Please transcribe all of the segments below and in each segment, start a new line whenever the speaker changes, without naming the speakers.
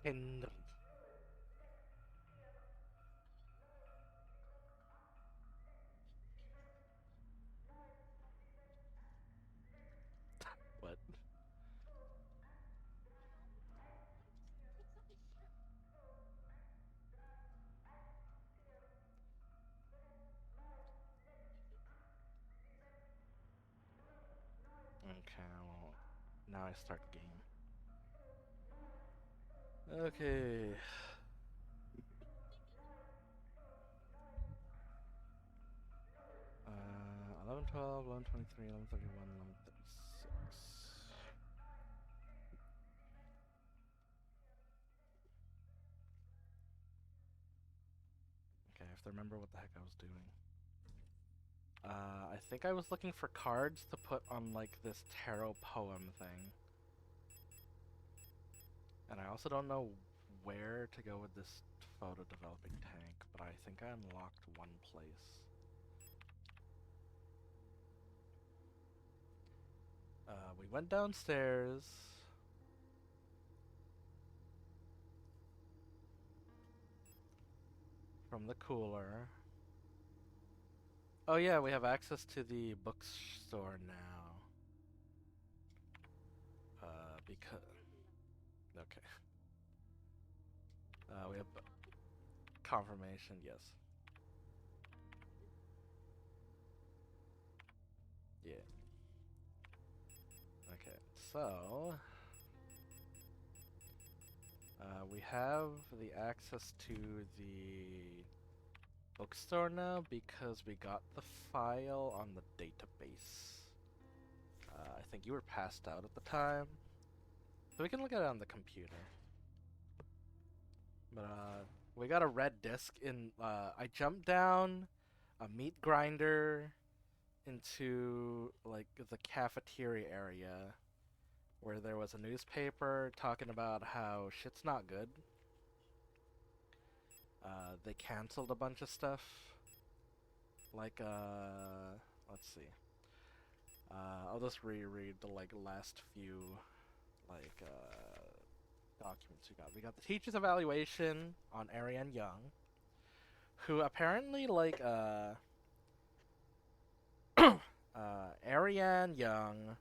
Henry. What? Okay, well, now I start the game. Okay. 11, 12, 11, 23, 11, 31, 11, 36. Okay, I have to remember what the heck I was doing. I think I was looking for cards to put on, like, this tarot poem thing. And I also don't know where to go with this photo developing tank, but I think I unlocked one place. We went downstairs. From the cooler. Oh yeah, we have access to the bookstore now. Because... Okay. We have confirmation, yes. Yeah. Okay, so... we have the access to the bookstore now because we got the file on the database. I think you were passed out at the time. So we can look at it on the computer. But, we got a red disc in, I jumped down a meat grinder into, like, the cafeteria area where there was a newspaper talking about how shit's not good. They canceled a bunch of stuff. Like, let's see. I'll just reread the, like, last few, like, documents we got. We got the teacher's evaluation on Ariane Young, who apparently, like, Ariane Young,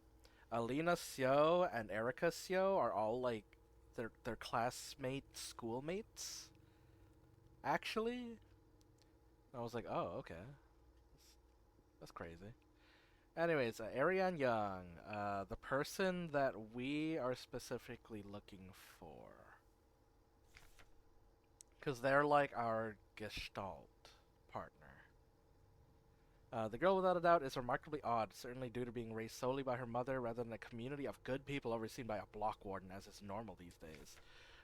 Alina Seo, and Erica Seo are all, like, their classmates, schoolmates, actually. I was like, oh, okay. That's crazy. Anyways, Ariane Young, the person that we are specifically looking for. Because they're like our gestalt partner. The girl, without a doubt, is remarkably odd, certainly due to being raised solely by her mother rather than a community of good people overseen by a block warden, as is normal these days.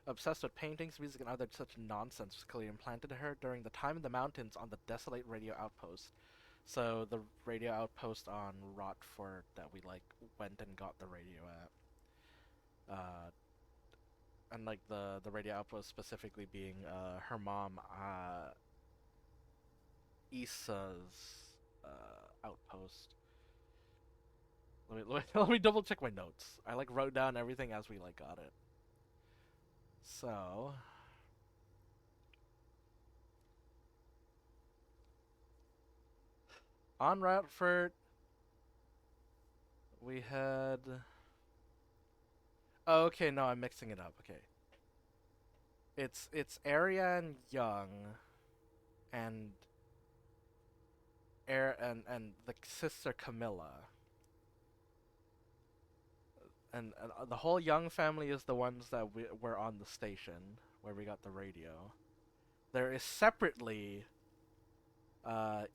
Obsessed with paintings, music, and other such nonsense was clearly implanted to her during the time in the mountains on the desolate radio outpost. So the radio outpost on Rotford that we like went and got the radio at. And like the radio outpost specifically being her mom Issa's outpost. Let me double check my notes. I like wrote down everything as we like got it. So on Rotford we had. Oh, okay, no, I'm mixing it up. Okay, it's Ariane Young and and the sister Camilla. And the whole Young family is the ones that were on the station where we got the radio. There is separately,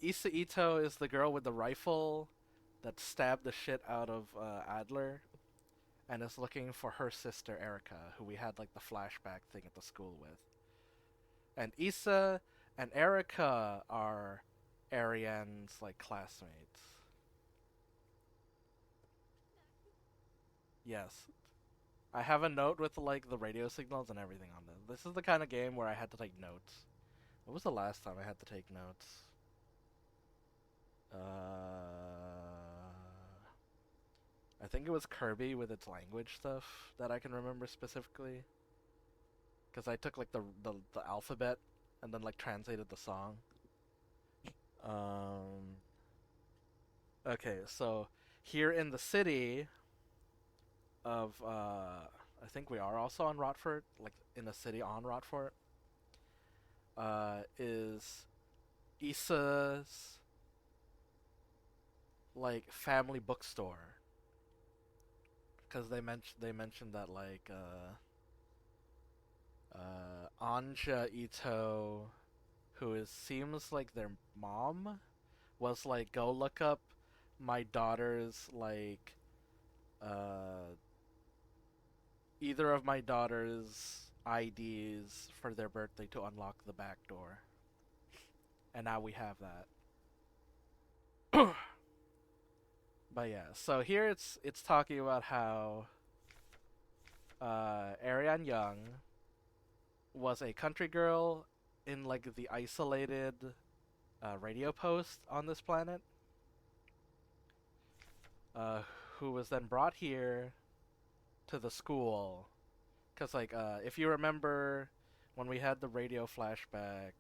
Issa Ito is the girl with the rifle that stabbed the shit out of Adler, and is looking for her sister Erica, who we had like the flashback thing at the school with. And Issa and Erica are Ariane's like classmates. Yes. I have a note with like the radio signals and everything on this. This is the kind of game where I had to take notes. What was the last time I had to take notes? I think it was Kirby with its language stuff that I can remember specifically. because I took like the alphabet and then like translated the song. Um, okay, so here in the city of I think we are also on Rotford, like in the city on Rotford, is Issa's like family bookstore because they mentioned that like Anja Ito, who is seems like their mom, was like go look up my daughter's like uh either of my daughter's IDs for their birthday to unlock the back door, and now we have that. But yeah, so here it's talking about how Ariane Young was a country girl in like the isolated radio post on this planet, uh, who was then brought here to the school. Because, like, if you remember when we had the radio flashback,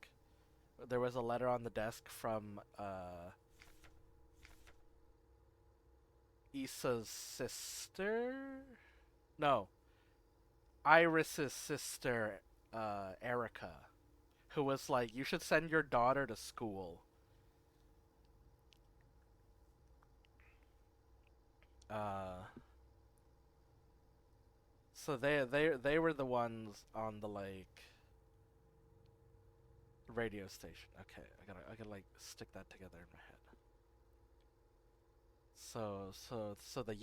there was a letter on the desk from Issa's sister? No, Iris's sister, Erica, who was like, you should send your daughter to school. Uh, so they were the ones on the like radio station. Okay, I gotta like stick that together in my head. So the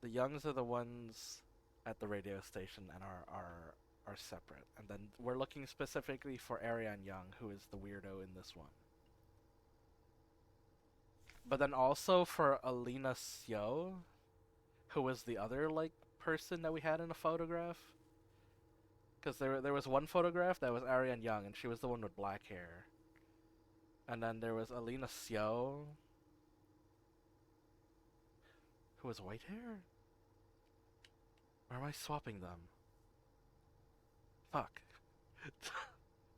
youngs are the ones at the radio station and are separate. And then we're looking specifically for Ariane Young, who is the weirdo in this one. But then also for Alina Seo, who was the other like person that we had in a photograph. Because there was one photograph that was Ariane Young, and she was the one with black hair. And then there was Alina Seo, who was white hair? Or am I swapping them? Fuck.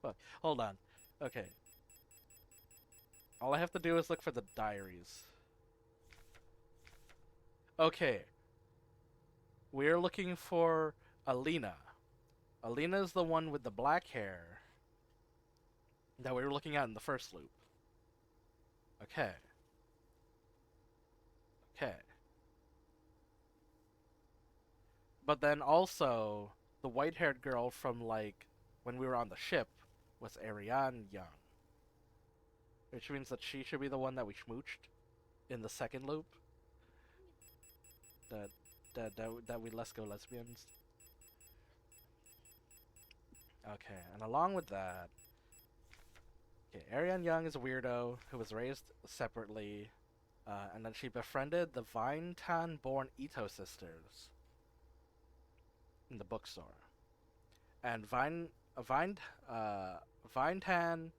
Fuck. Hold on. Okay. All I have to do is look for the diaries. Okay. We're looking for Alina. Alina is the one with the black hair that we were looking at in the first loop. Okay. Okay. But then also, the white-haired girl from, like, when we were on the ship was Ariane Young. Which means that she should be the one that we schmooched in the second loop. That that we let's go lesbians. Okay, and along with that, okay, Ariane Young is a weirdo who was raised separately, and then she befriended the Vintan-born Ito sisters in the bookstore. And Vine, uh, Vintan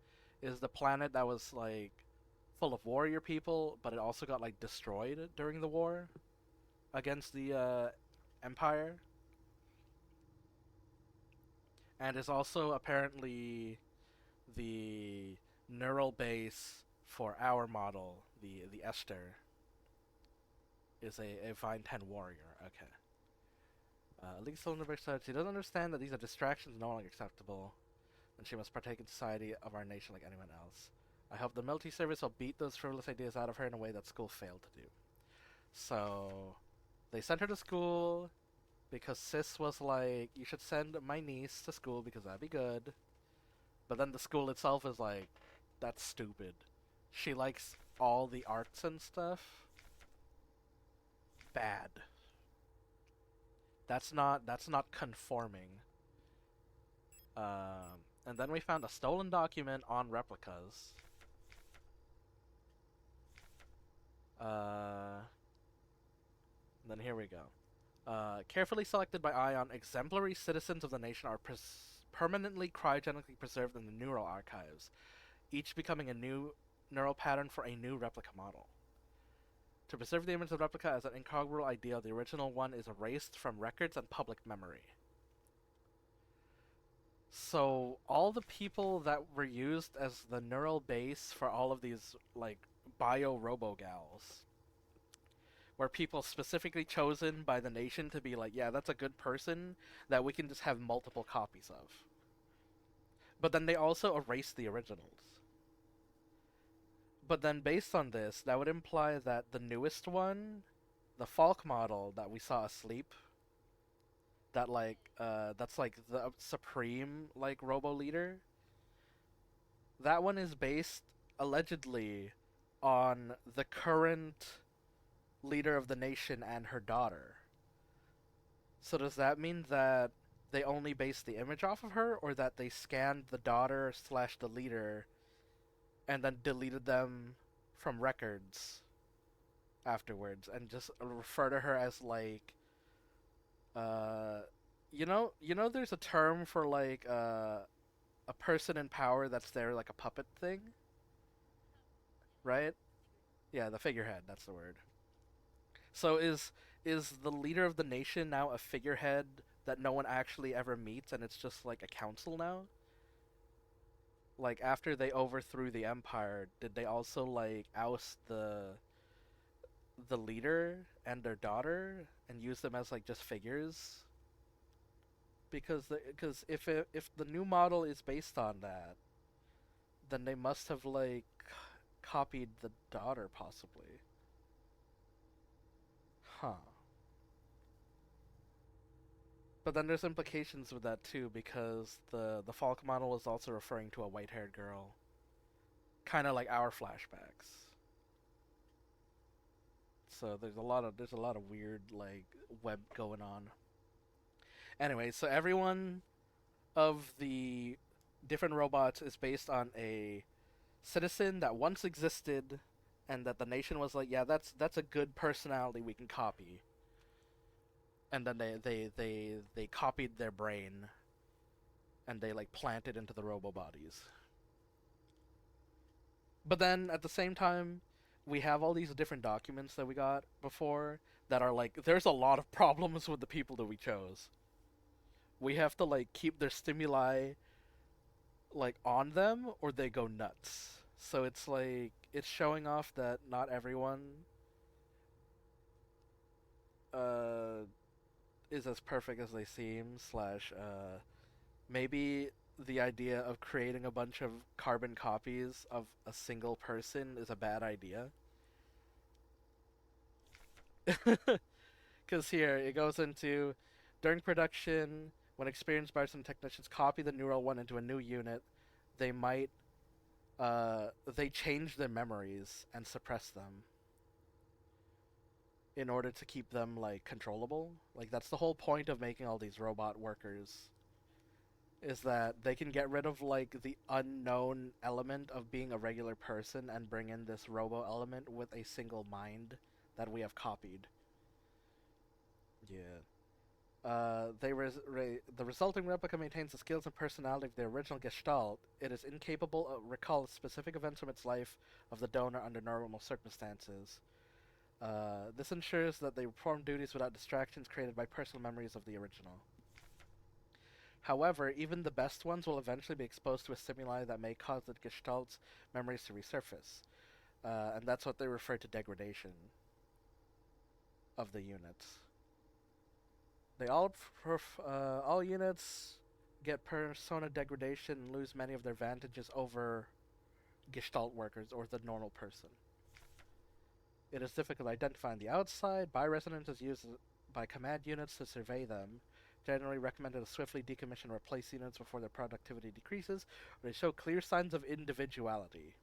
is the planet that was like full of warrior people, but it also got like destroyed during the war against the Empire, and is also apparently the neural base for our model, the Esther, is a Vine 10 warrior. Okay. League Cylinder said she doesn't understand that these are distractions no longer acceptable, and she must partake in society of our nation like anyone else. I hope the military service will beat those frivolous ideas out of her in a way that school failed to do. So, they sent her to school because Sis was like, you should send my niece to school because that'd be good. But then the school itself is like, that's stupid. She likes all the arts and stuff. Bad. That's not conforming. And then we found a stolen document on replicas. Then here we go. Carefully selected by Ion, exemplary citizens of the nation are permanently cryogenically preserved in the neural archives, each becoming a new neural pattern for a new replica model. To preserve the image of the replica as an incognito ideal, the original one is erased from records and public memory. So all the people that were used as the neural base for all of these like bio robo gals were people specifically chosen by the nation to be like, yeah, that's a good person that we can just have multiple copies of. But then they also erased the originals. But then based on this, that would imply that the newest one, the Falk model that we saw asleep, that's like the supreme like robo leader, that one is based allegedly on the current leader of the nation and her daughter. So does that mean that they only based the image off of her, or that they scanned the daughter slash the leader and then deleted them from records afterwards and just refer to her as like uh there's a term for like a person in power that's there like a puppet thing, right? Yeah, the figurehead, that's the word. So is the leader of the nation now a figurehead that no one actually ever meets and it's just like a council now? Like after they overthrew the empire, did they also like oust the leader and their daughter and use them as like just figures? Because if the new model is based on that, then they must have like copied the daughter possibly. Huh. But then there's implications with that too because the Falk model is also referring to a white-haired girl, kind of like our flashbacks. So there's a lot of weird like web going on. Anyway, so everyone of the different robots is based on a citizen that once existed and that the nation was like, yeah, that's a good personality we can copy. And then they copied their brain and they like planted into the robo bodies. But then at the same time, we have all these different documents that we got before that are like there's a lot of problems with the people that we chose. We have to like keep their stimuli like on them or they go nuts. So it's like it's showing off that not everyone uh is as perfect as they seem slash maybe the idea of creating a bunch of carbon copies of a single person is a bad idea. Because here it goes into during production, when experienced buyers and technicians copy the neural one into a new unit, they might they change their memories and suppress them in order to keep them like controllable. Like that's the whole point of making all these robot workers is that they can get rid of like the unknown element of being a regular person and bring in this robo element with a single mind that we have copied. Yeah. The resulting replica maintains the skills and personality of the original Gestalt. It is incapable of recall specific events from its life of the donor under normal circumstances. This ensures that they perform duties without distractions created by personal memories of the original. However, even the best ones will eventually be exposed to a stimuli that may cause the Gestalt's memories to resurface. And that's what they refer to degradation of the units. All units get persona degradation and lose many of their advantages over Gestalt workers or the normal person. It is difficult to identify on the outside. Bi-resonance is used by command units to survey them. Generally recommended to swiftly decommission or replace units before their productivity decreases, or they show clear signs of individuality.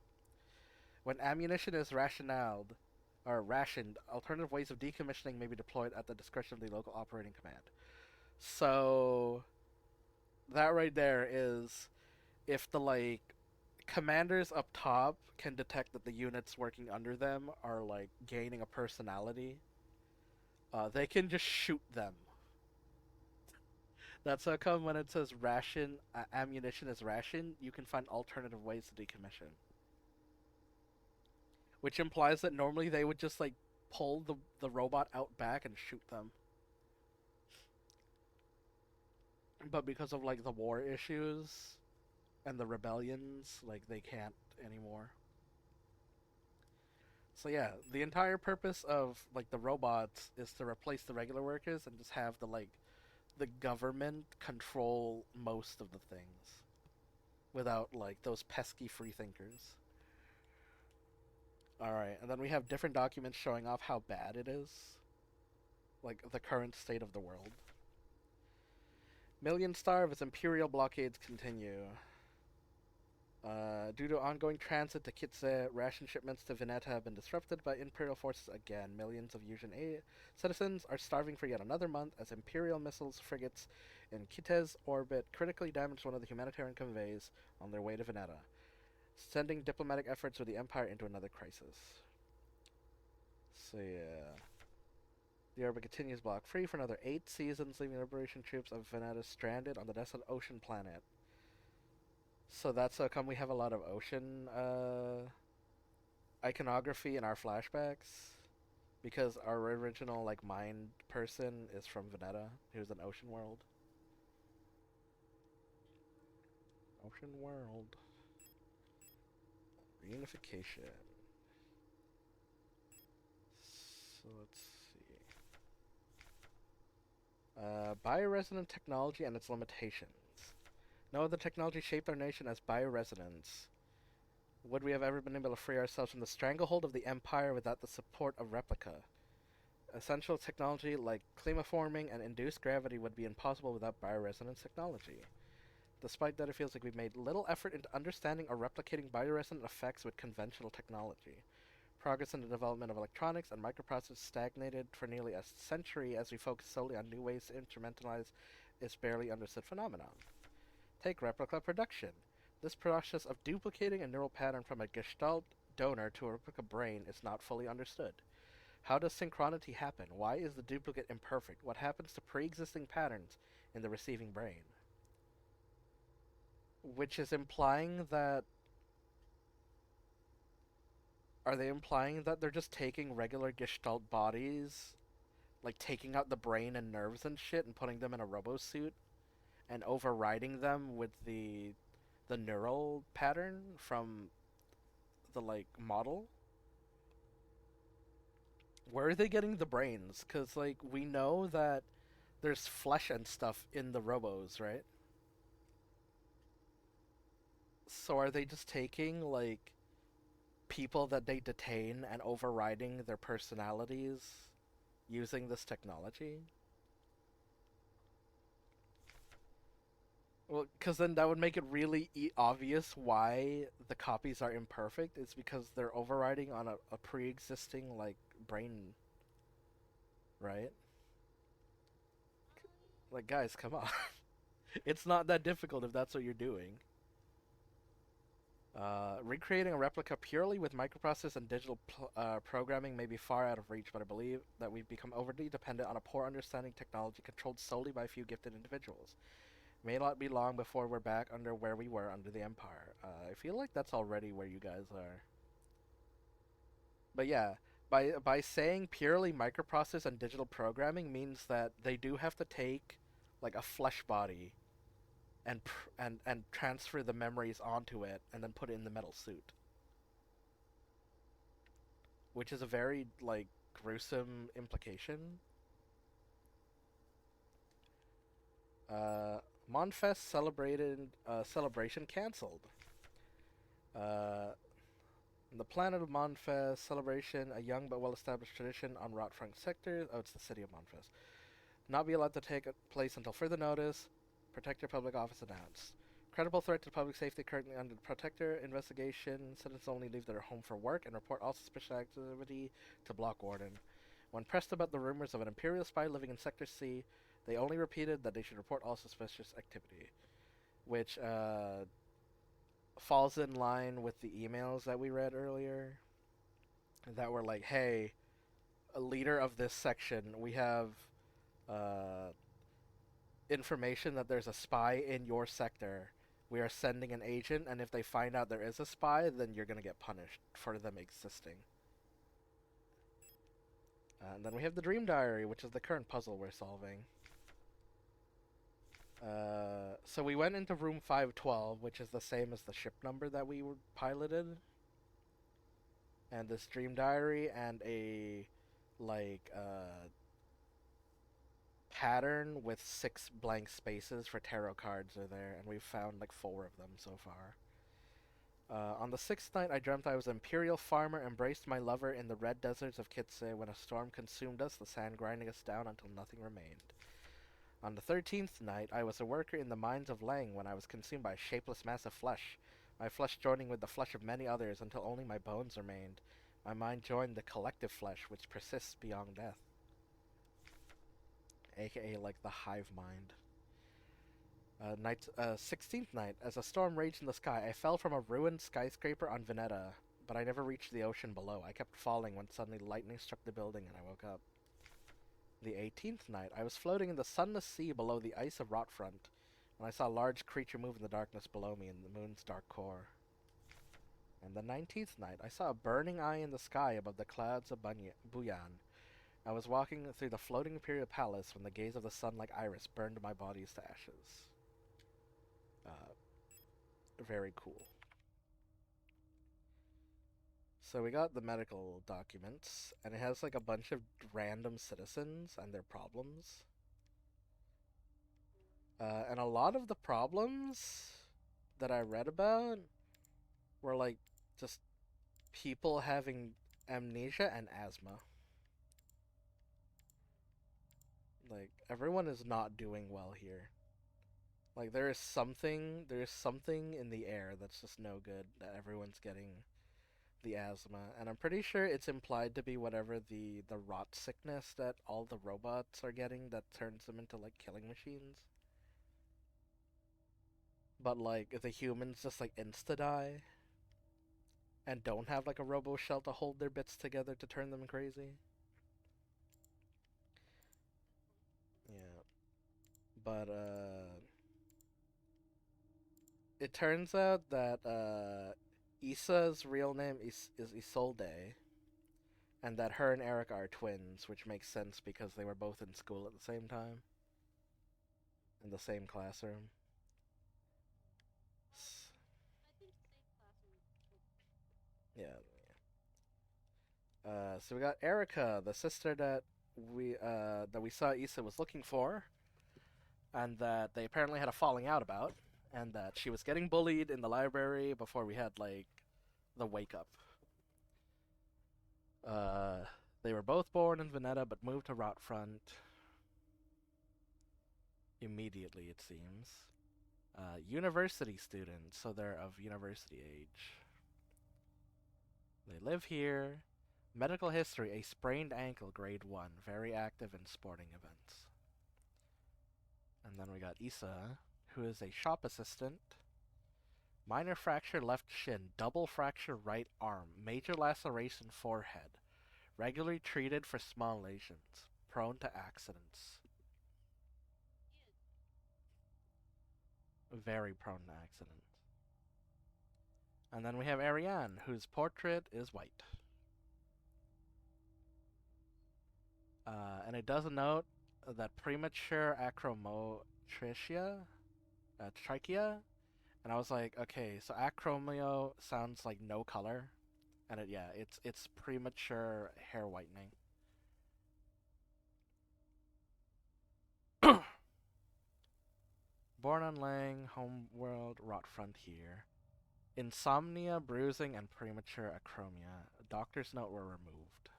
When ammunition is rationed, alternative ways of decommissioning may be deployed at the discretion of the local operating command. So that right there is if the like commanders up top can detect that the units working under them are like gaining a personality, they can just shoot them. That's how come when it says ammunition is ration, you can find alternative ways to decommission. Which implies that normally they would just like pull the robot out back and shoot them. But because of like the war issues and the rebellions, like they can't anymore. So yeah, the entire purpose of like the robots is to replace the regular workers and just have the government control most of the things without like those pesky free thinkers. All right, and then we have different documents showing off how bad it is, like the current state of the world. Millions starve as imperial blockades continue. Due to ongoing transit to Kitse, ration shipments to Veneta have been disrupted by Imperial forces again. Millions of Yuuzhan citizens are starving for yet another month as Imperial missiles frigates in Kitte's orbit critically damaged one of the humanitarian convoys on their way to Veneta, sending diplomatic efforts with the Empire into another crisis. So yeah. The orbit continues block free for another 8 seasons, leaving liberation troops of Veneta stranded on the desolate ocean planet. So that's how come we have a lot of ocean iconography in our flashbacks. Because our original like mind person is from Veneta, who's an ocean world. Ocean world. Reunification. So let's see. Bioresonant technology and its limitations. No other technology shaped our nation as bioresonance. Would we have ever been able to free ourselves from the stranglehold of the Empire without the support of Replica? Essential technology like climaforming and induced gravity would be impossible without bioresonance technology. Despite that, it feels like we've made little effort into understanding or replicating bioresonant effects with conventional technology. Progress in the development of electronics and microprocessors stagnated for nearly a century as we focus solely on new ways to instrumentalize this barely understood phenomenon. Take replica production. This process of duplicating a neural pattern from a gestalt donor to a replica brain is not fully understood. How does synchronity happen? Why is the duplicate imperfect? What happens to pre-existing patterns in the receiving brain? Which is implying that... Are they implying that they're just taking regular gestalt bodies, like taking out the brain and nerves and shit and putting them in a robo-suit and overriding them with the neural pattern from the like model? Where are they getting the brains? Cuz like we know that there's flesh and stuff in the robos, right? So are they just taking like people that they detain and overriding their personalities using this technology? Well, because then that would make it really obvious why the copies are imperfect. It's because they're overriding on a pre-existing like brain, right? Like, guys, come on. It's not that difficult if that's what you're doing. Recreating a replica purely with microprocessors and digital programming may be far out of reach, but I believe that we've become overly dependent on a poor understanding technology controlled solely by a few gifted individuals. May not be long before we're back under where we were under the Empire. I feel like that's already where you guys are. But yeah, by saying purely microprocessors and digital programming means that they do have to take like a flesh body and and transfer the memories onto it and then put it in the metal suit, which is a very like gruesome implication. Uh, Monfest celebrated celebration canceled. Uh, the planet of Monfest celebration, a young but well-established tradition on Rotfront sector. Oh, it's the city of Monfest. Not be allowed to take place until further notice. Protector Public Office announced. Credible threat to public safety currently under Protector investigation. Citizens only leave their home for work and report all suspicious activity to Block Warden. When pressed about the rumors of an Imperial spy living in Sector C, they only repeated that they should report all suspicious activity, which falls in line with the emails that we read earlier that were like, hey, a leader of this section, we have uh, information that there's a spy in your sector. We are sending an agent, and if they find out there is a spy, then you're going to get punished for them existing. And then we have the Dream Diary, which is the current puzzle we're solving. So we went into room 512, which is the same as the ship number that we were piloted. And this Dream Diary and a, like, pattern with 6 blank spaces for tarot cards are there, and we've found like 4 of them so far. On the 6th night, I dreamt I was an imperial farmer, embraced my lover in the red deserts of Kitse when a storm consumed us, the sand grinding us down until nothing remained. On the 13th night, I was a worker in the mines of Lang when I was consumed by a shapeless mass of flesh, my flesh joining with the flesh of many others until only my bones remained. My mind joined the collective flesh which persists beyond death. AKA like the hive mind. 16th night, as a storm raged in the sky, I fell from a ruined skyscraper on Veneta, but I never reached the ocean below. I kept falling when suddenly lightning struck the building and I woke up. The 18th night, I was floating in the sunless sea below the ice of Rotfront, when I saw a large creature move in the darkness below me in the moon's dark core. And the 19th night, I saw a burning eye in the sky above the clouds of Buyan. I was walking through the floating imperial palace when the gaze of the sun like iris burned my bodies to ashes. Very cool. So we got the medical documents, and it has like a bunch of random citizens and their problems. And a lot of the problems that I read about were like just people having amnesia and asthma. Like, everyone is not doing well here. Like, there's something in the air that's just no good, that everyone's getting the asthma. And I'm pretty sure it's implied to be whatever the rot sickness that all the robots are getting that turns them into, like, killing machines. But, like, the humans just, like, insta-die and don't have, like, a robo-shell to hold their bits together to turn them crazy. Yeah. But, it turns out that Issa's real name is Isolde, and that her and Eric are twins, which makes sense because they were both in school at the same time, in the same classroom. Yeah. So we got Erica, the sister that we saw Issa was looking for, and that they apparently had a falling out about, and that she was getting bullied in the library before we had like the wake up. They were both born in Veneta but moved to Rotfront immediately, it seems. University students, so they're of university age. They live here. Medical history, a sprained ankle, grade 1, very active in sporting events. And then we got Issa, who is a shop assistant. Minor fracture left shin, double fracture right arm, major laceration forehead. Regularly treated for small lesions. Prone to accidents. Very prone to accidents. And then we have Ariane, whose portrait is white. And it does note that premature acromotrichia, trichia, and I was like, okay, so acromio sounds like no color, and it's premature hair whitening. Born on Lang, homeworld, Rotfront here. Insomnia, bruising, and premature acromia. Doctor's note were removed.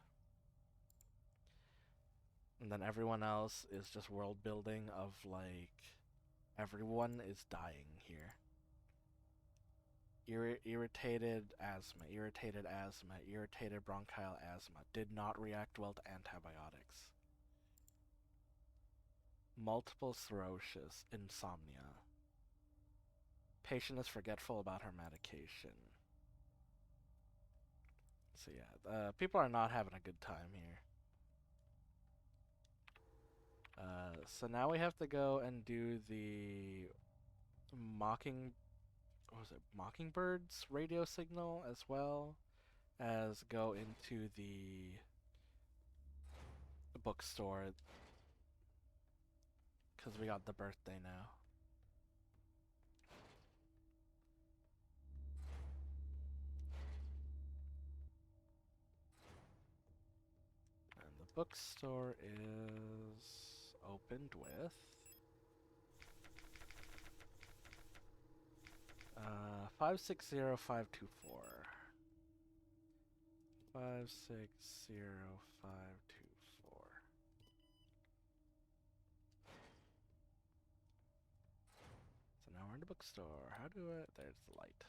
And then everyone else is just world building of like everyone is dying here. Irritated asthma, irritated bronchial asthma. Did not react well to antibiotics. Multiple sclerosis, insomnia. Patient is forgetful about her medication. So yeah, people are not having a good time here. So now we have to go and do the Mockingbird's radio signal, as well as go into the bookstore. Because we got the birthday now. And the bookstore is opened with 560524. 560524. So now we're in the bookstore. How do I... There's the light.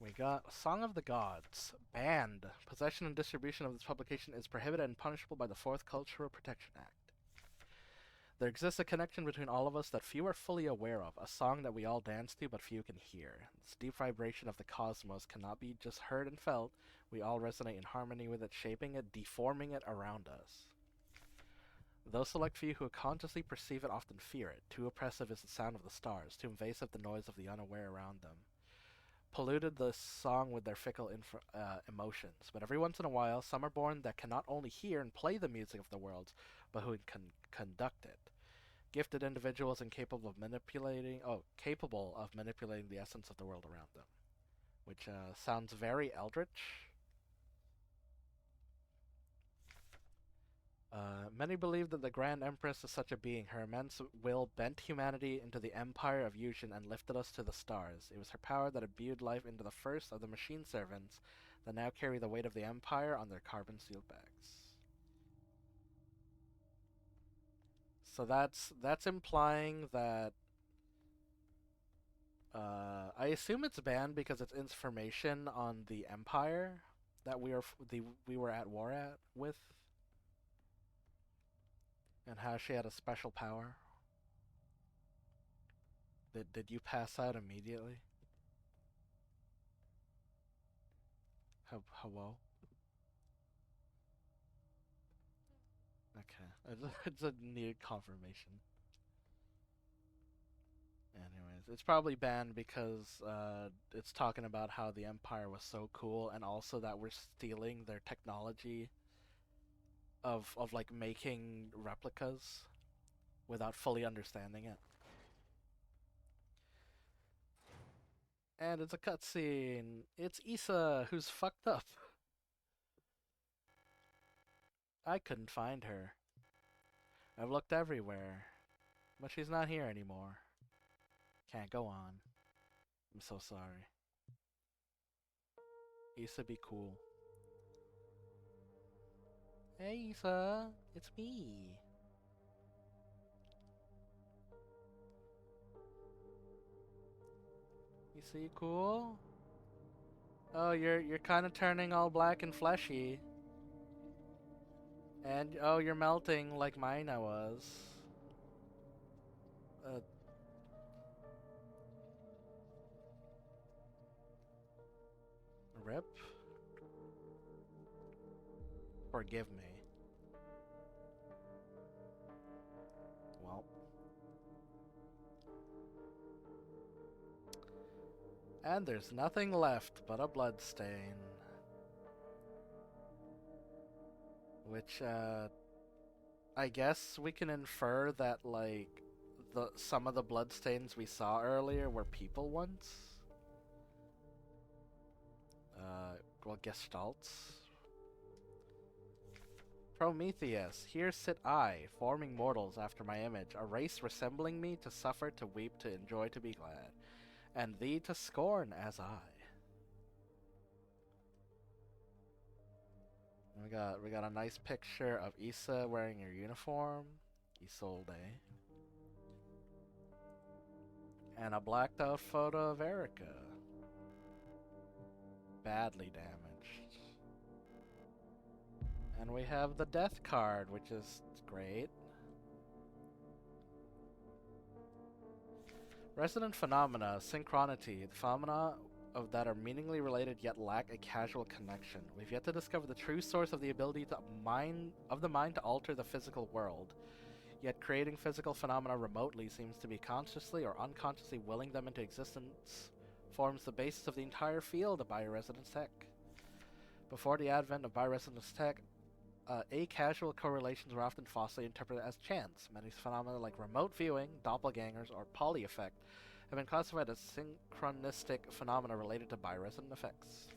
We got Song of the Gods. Banned. Possession and distribution of this publication is prohibited and punishable by the 4th Cultural Protection Act. There exists a connection between all of us that few are fully aware of, a song that we all dance to but few can hear. This deep vibration of the cosmos cannot be just heard and felt. We all resonate in harmony with it, shaping it, deforming it around us. Those select few who consciously perceive it often fear it. Too oppressive is the sound of the stars, too invasive the noise of the unaware around them. Polluted the song with their fickle emotions. But every once in a while, some are born that can not only hear and play the music of the world, but who can conduct it. Gifted individuals and capable of manipulating the essence of the world around them. Which sounds very eldritch. Many believe that the Grand Empress is such a being. Her immense will bent humanity into the empire of Yushin and lifted us to the stars. It was her power that imbued life into the first of the machine servants that now carry the weight of the empire on their carbon-sealed bags. So that's implying that I assume it's banned because it's information on the empire that we were at war with. And how she had a special power. Did you pass out immediately? Hello? Okay. It's a needed confirmation. Anyways, it's probably banned because it's talking about how the Empire was so cool and also that we're stealing their technology of like making replicas without fully understanding it. And it's a cutscene. It's Issa who's fucked up. I couldn't find her. I've looked everywhere, but she's not here anymore. Can't go on. I'm so sorry. Issa, be cool. Hey Issa, it's me. Issa, you cool? Oh, you're kind of turning all black and fleshy. And oh, you're melting like mine I was. Rip. Forgive me. Well. And there's nothing left but a bloodstain. Which, I guess we can infer that, like, some of the bloodstains we saw earlier were people once? Well, gestalts. Prometheus, here sit I, forming mortals after my image, a race resembling me, to suffer, to weep, to enjoy, to be glad, and thee to scorn as I. We got a nice picture of Issa wearing her uniform, Isolde, and a blacked out photo of Erica, badly damaged. And we have the death card, which is great. Resonant phenomena, synchronity, the phenomena of that are meaningly related yet lack a causal connection. We've yet to discover the true source of the ability of the mind to alter the physical world. Yet creating physical phenomena remotely seems to be consciously or unconsciously willing them into existence forms the basis of the entire field of bioresonance tech. Before the advent of bioresonance tech, acasual correlations were often falsely interpreted as chance. Many phenomena like remote viewing, doppelgangers, or Pauli effect have been classified as synchronistic phenomena related to bioresonant effects.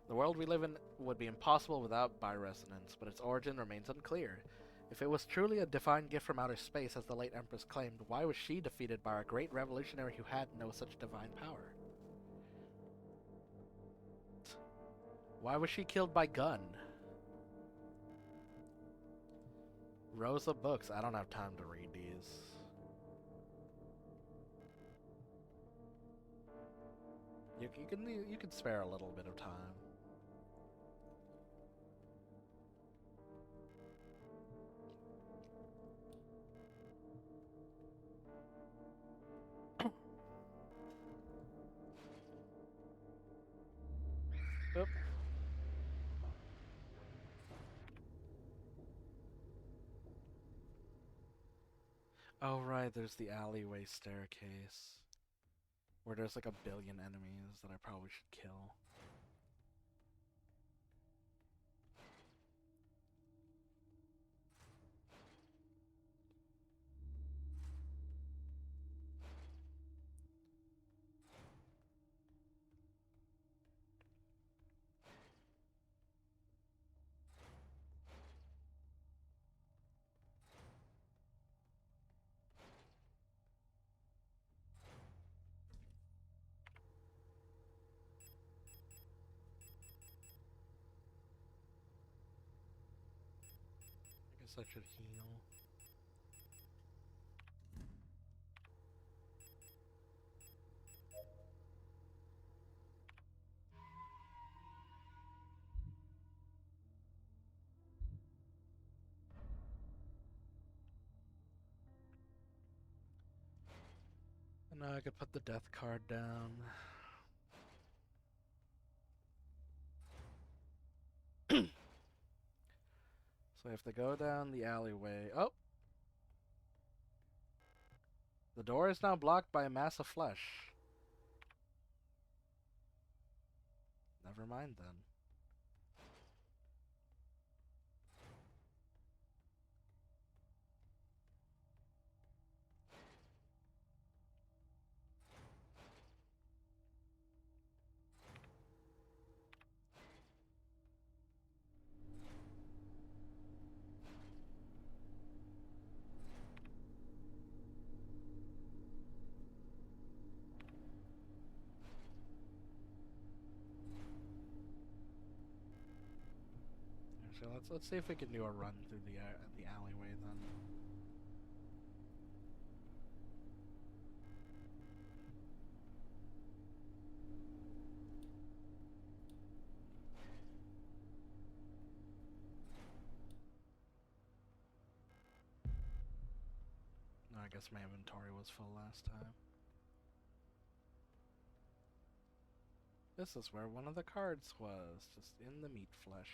The world we live in would be impossible without bioresonance, but its origin remains unclear. If it was truly a divine gift from outer space, as the late Empress claimed, why was she defeated by a great revolutionary who had no such divine power? Why was she killed by gun? Rows of books. I don't have time to read these. You can spare a little bit of time. Oop. Oh right, there's the alleyway staircase. Where there's like a billion enemies that I probably should kill. I guess I should heal. And now I could put the death card down. So I have to go down the alleyway. Oh! The door is now blocked by a mass of flesh. Never mind then. So let's see if we can do a run through the alleyway then. No, I guess my inventory was full last time. This is where one of the cards was, just in the meat flesh.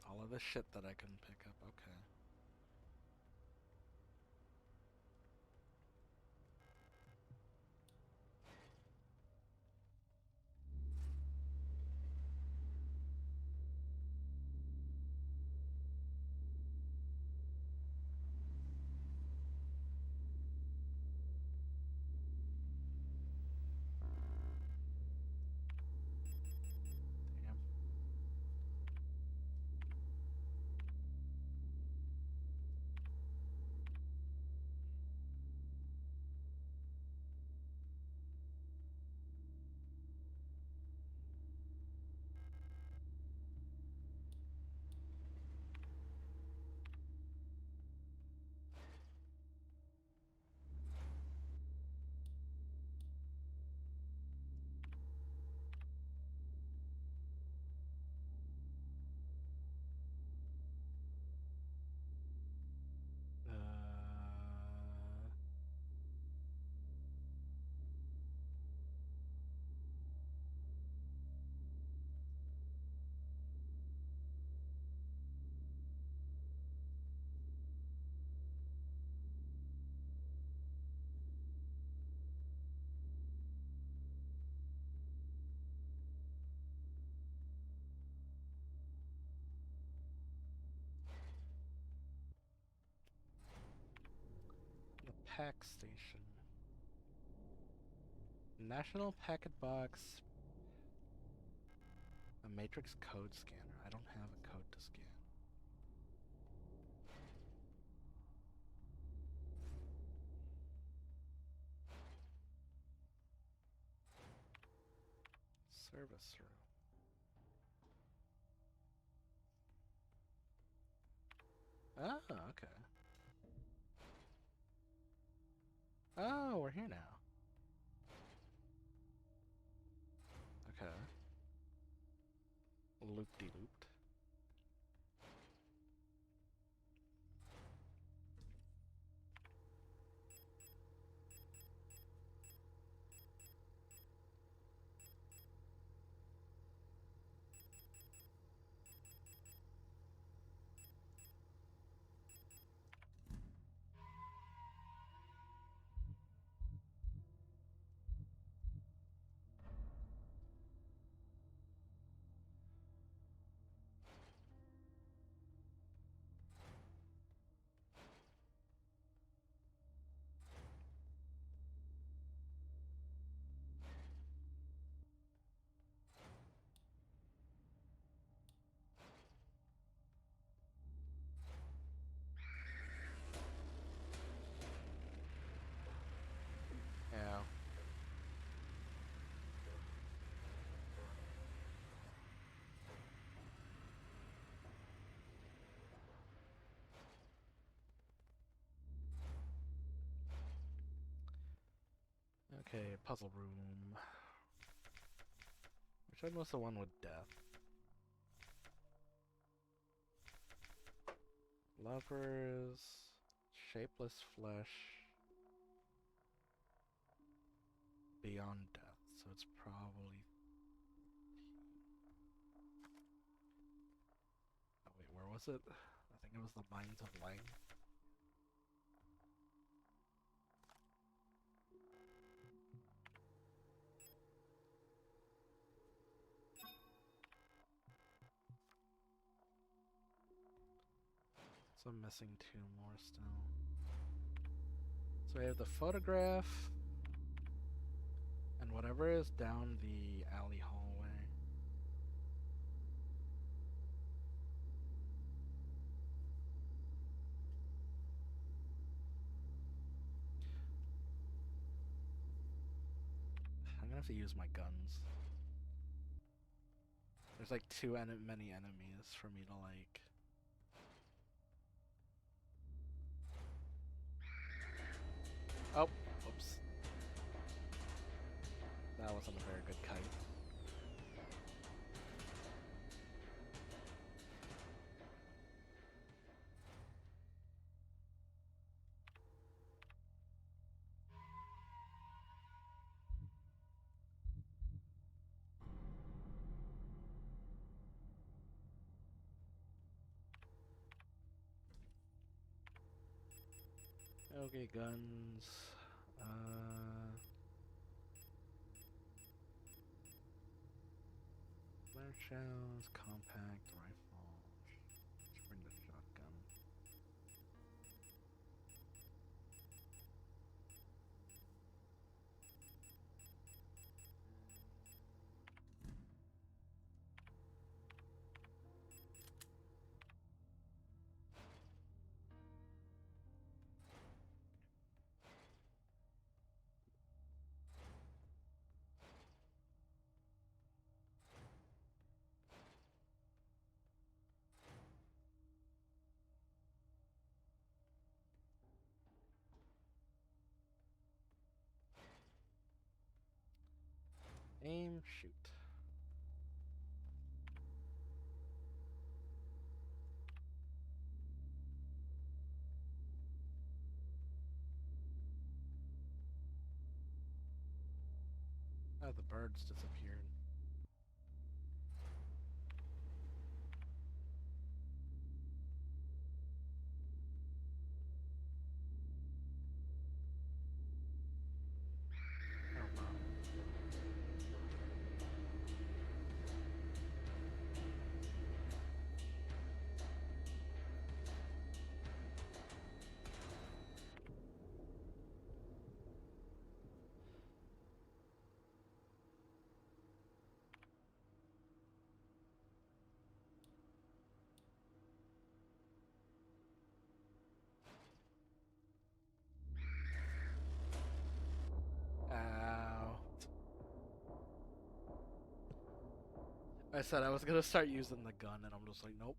All of the shit that I couldn't pick up, okay. Damn. pack station. National packet box. A matrix code scanner. I don't have a code to scan. Service room. Oh, okay. Oh, we're here now. Okay. Loop-de-looped. Yeah. Okay, puzzle room. Which one was the one with death? Lovers, shapeless flesh, beyond death. So it's probably. Oh wait, where was it? I think it was the Mines of Lang. So I'm missing two more still. So we have the photograph and whatever is down the alley hallway. I'm gonna have to use my guns. There's like many enemies for me to like. Oh, whoops. That wasn't a very good kite. Okay, guns. Flare shells, compact rifle. Let's bring the shotgun. Aim, shoot. Oh, the birds disappeared. Oh wow. I said I was gonna start using the gun, and I'm just like, nope.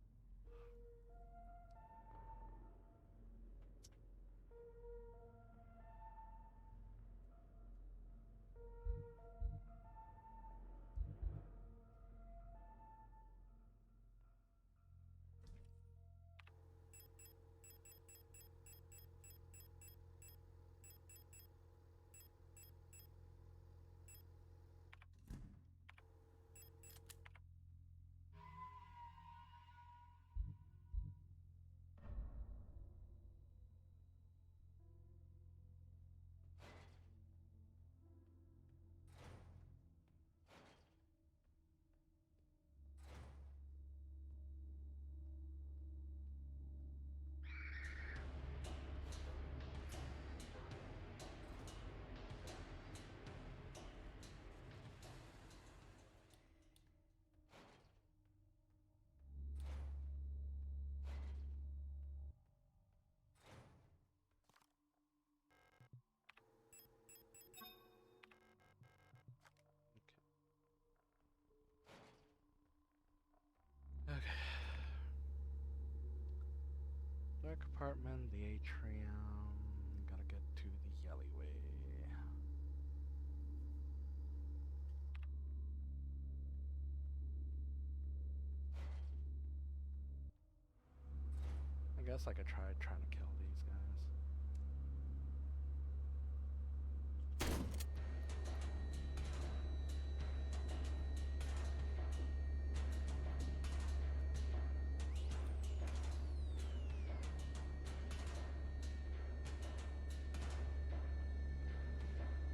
Okay. Dark apartment, the atrium. Gotta get to the alleyway. I guess I could try trying to kill these guys.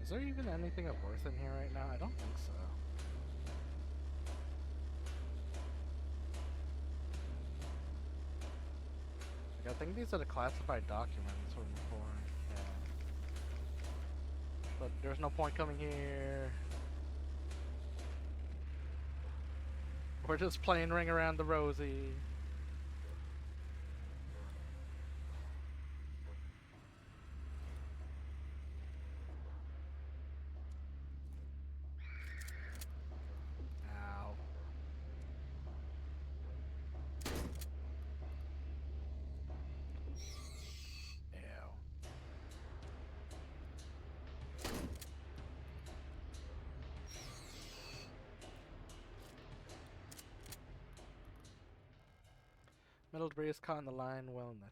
Is there even anything of worth in here right now? I don't think so. Like, I think these are the classified documents from before. Yeah. But there's no point coming here. We're just playing Ring Around the Rosie. Ow. Ew. Metal debris is caught in the line while netting.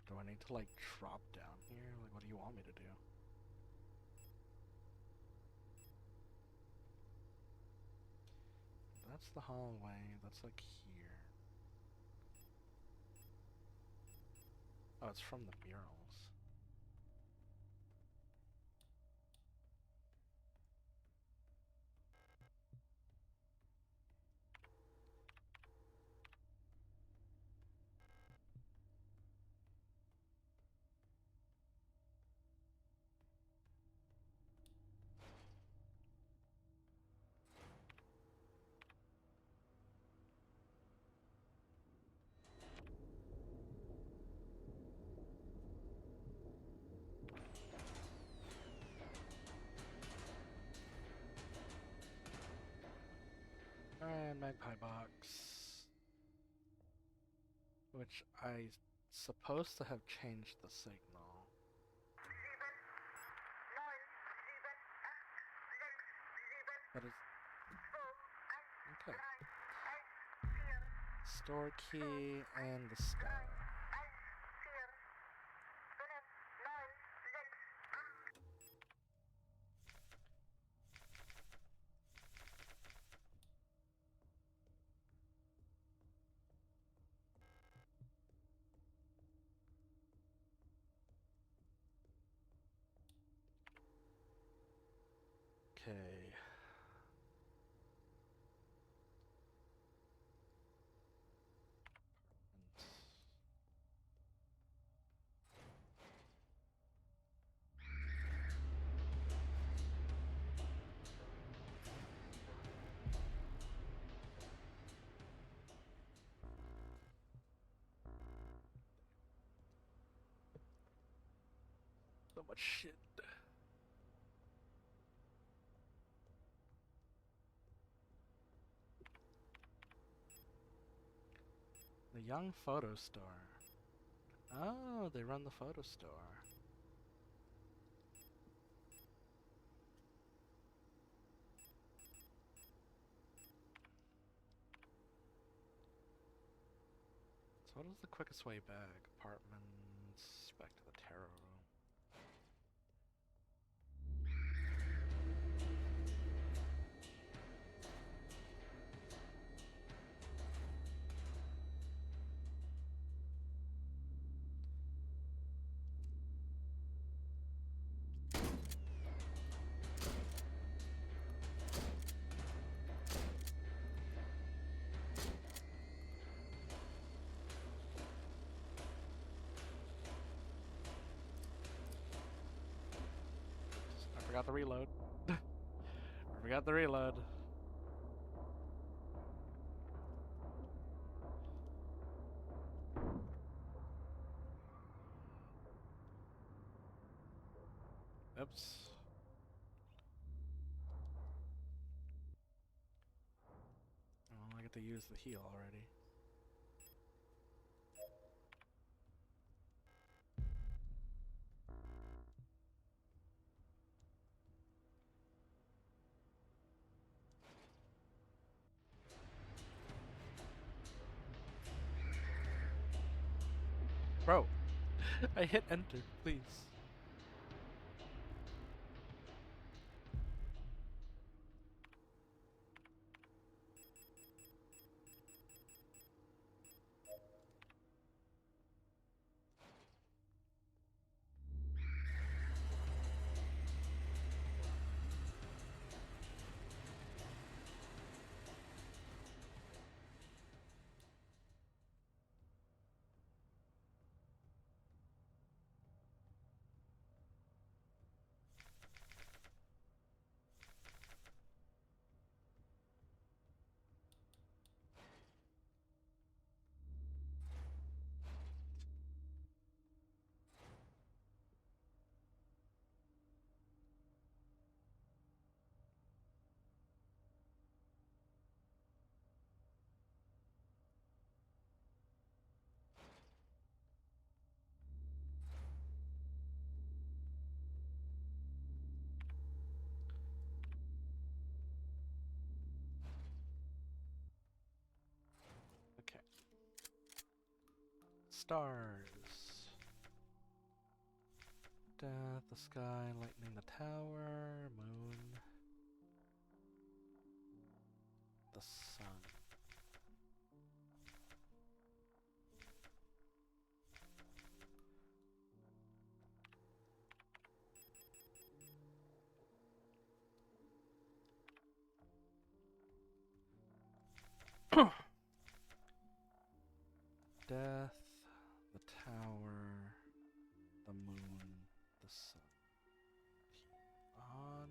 Do I need to like drop down here? Like, what do you want me to do? That's the hallway. That's like here. Oh, it's from the murals. And magpie box. Which I supposed to have changed the signal. But it's okay. Store key and the star. Okay. So much shit. The Young Photo Store. Oh, they run the photo store. So what is the quickest way back? Apartments, back to the tarot room. I forgot to reload. I forgot to reload. Oops. Well, I get to use the heal already. Bro, I hit enter, please. Okay. Stars. Death, the sky, lightning, the tower, moon, the sun. Death, the tower, the moon, the sun. On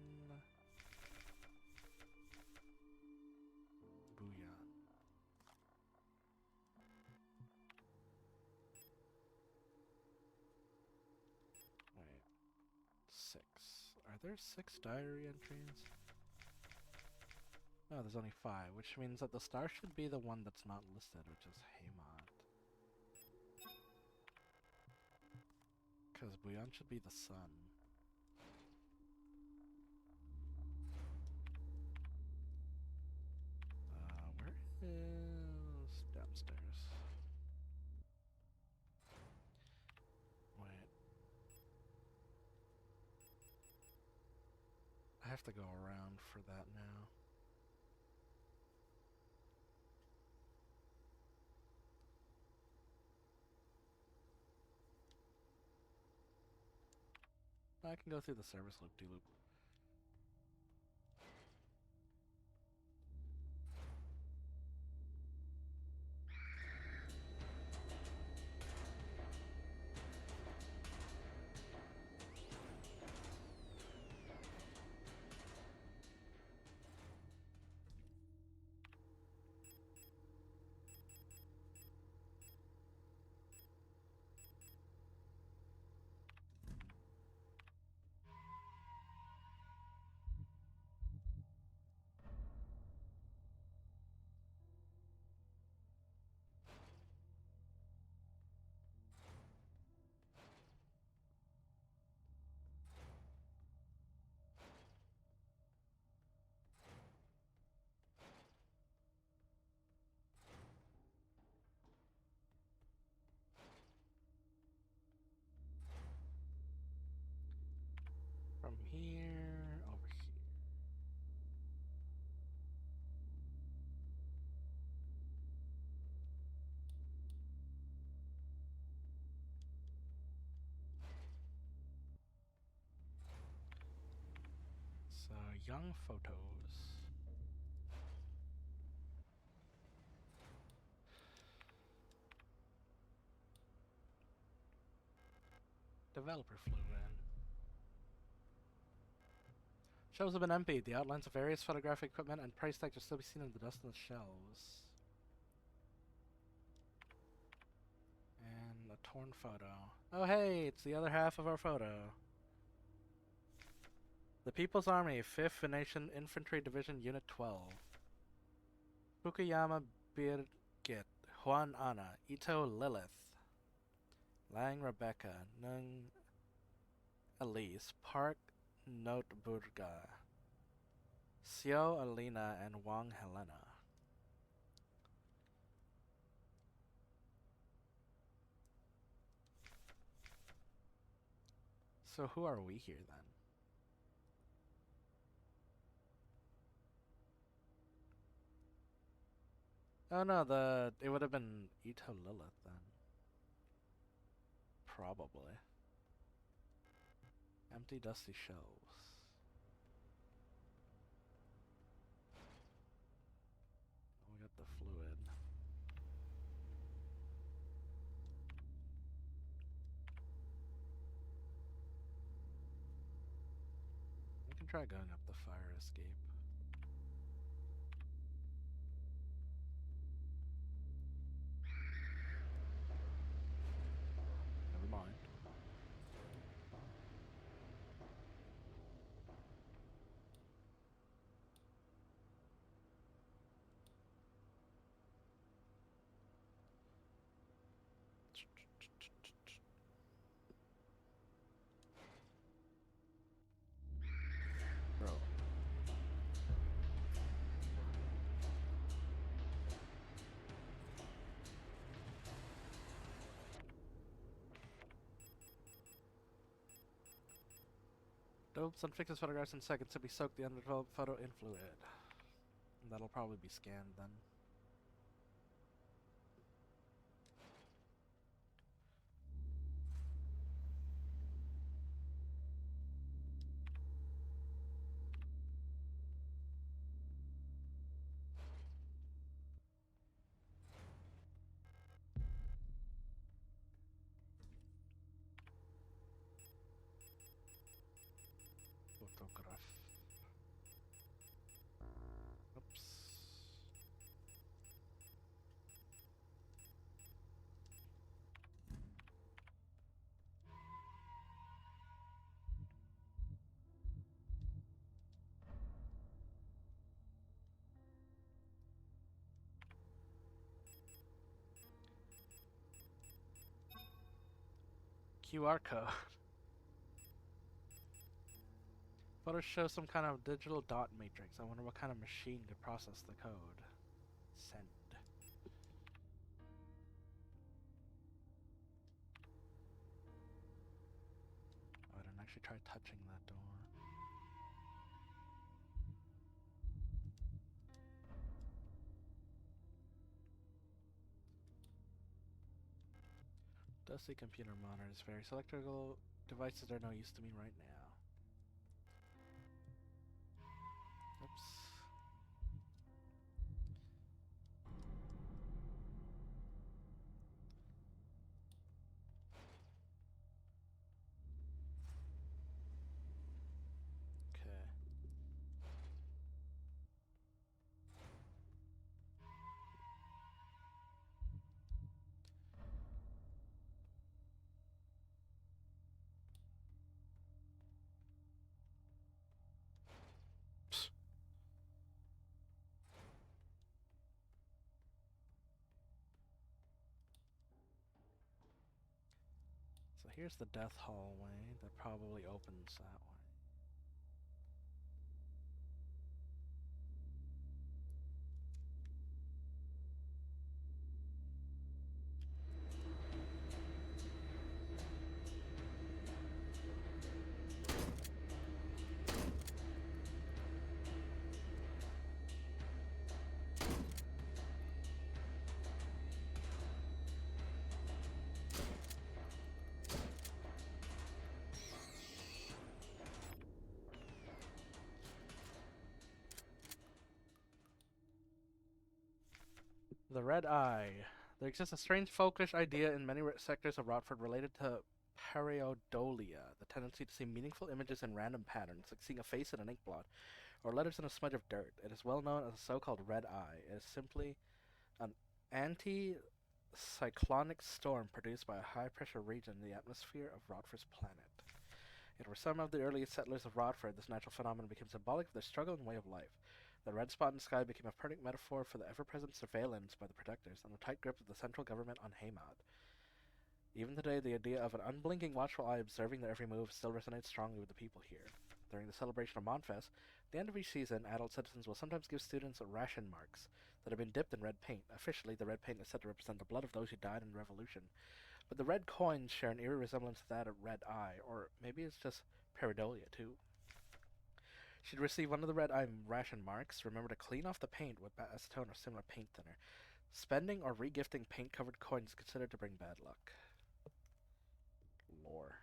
Booyan. Wait. 6. Are there 6 diary entries? No, there's only 5, which means that the star should be the one that's not listed, which is Haymont. Because Booyan should be the sun. Where is downstairs? Wait. I have to go around for that now. I can go through the service loop-de-loop. Young photos. Developer flew in. Shelves have been emptied. The outlines of various photographic equipment and price tags are still be seen in the dust on the shelves. And a torn photo. Oh hey, it's the other half of our photo. The People's Army, 5th Venetian Infantry Division, Unit 12. Fukuyama Birgit, Juan Anna, Ito Lilith, Lang Rebecca, Nung Elise, Park Notburga, Xiao Alina, and Wang Helena. So who are we here then? Oh no, it would have been Ito Lilith then. Probably. Empty, dusty shelves. We got the fluid. We can try going up the fire escape. Never mind. Bro. Dopes and fixes photographs in seconds. Simply soak the undeveloped photo in fluid. That'll probably be scanned then. Photograph. Oops. QR code. Photos show some kind of digital dot matrix. I wonder what kind of machine could process the code. Send. Oh, I didn't actually try touching that door. Dusty computer monitors. Various electrical devices are no use to me right now. Oops. Okay. So here's the death hallway that probably opens that way. The Red Eye. There exists a strange folkish idea in many sectors of Rotford related to pareidolia, the tendency to see meaningful images in random patterns, like seeing a face in an ink blot, or letters in a smudge of dirt. It is well known as a so-called Red Eye. It is simply an anti-cyclonic storm produced by a high-pressure region in the atmosphere of Rotford's planet. Yet for some of the earliest settlers of Rotford, this natural phenomenon became symbolic of their struggle and way of life. The red spot in the sky became a perfect metaphor for the ever-present surveillance by the protectors and the tight grip of the central government on Haymad. Even today, the idea of an unblinking, watchful eye observing their every move still resonates strongly with the people here. During the celebration of Monfest, at the end of each season, adult citizens will sometimes give students ration marks that have been dipped in red paint. Officially, the red paint is said to represent the blood of those who died in the Revolution. But the red coins share an eerie resemblance to that of Red Eye, or maybe it's just pareidolia, too. Should you receive one of the Red Eye ration marks, remember to clean off the paint with acetone or similar paint thinner. Spending or regifting paint-covered coins is considered to bring bad luck. Lore.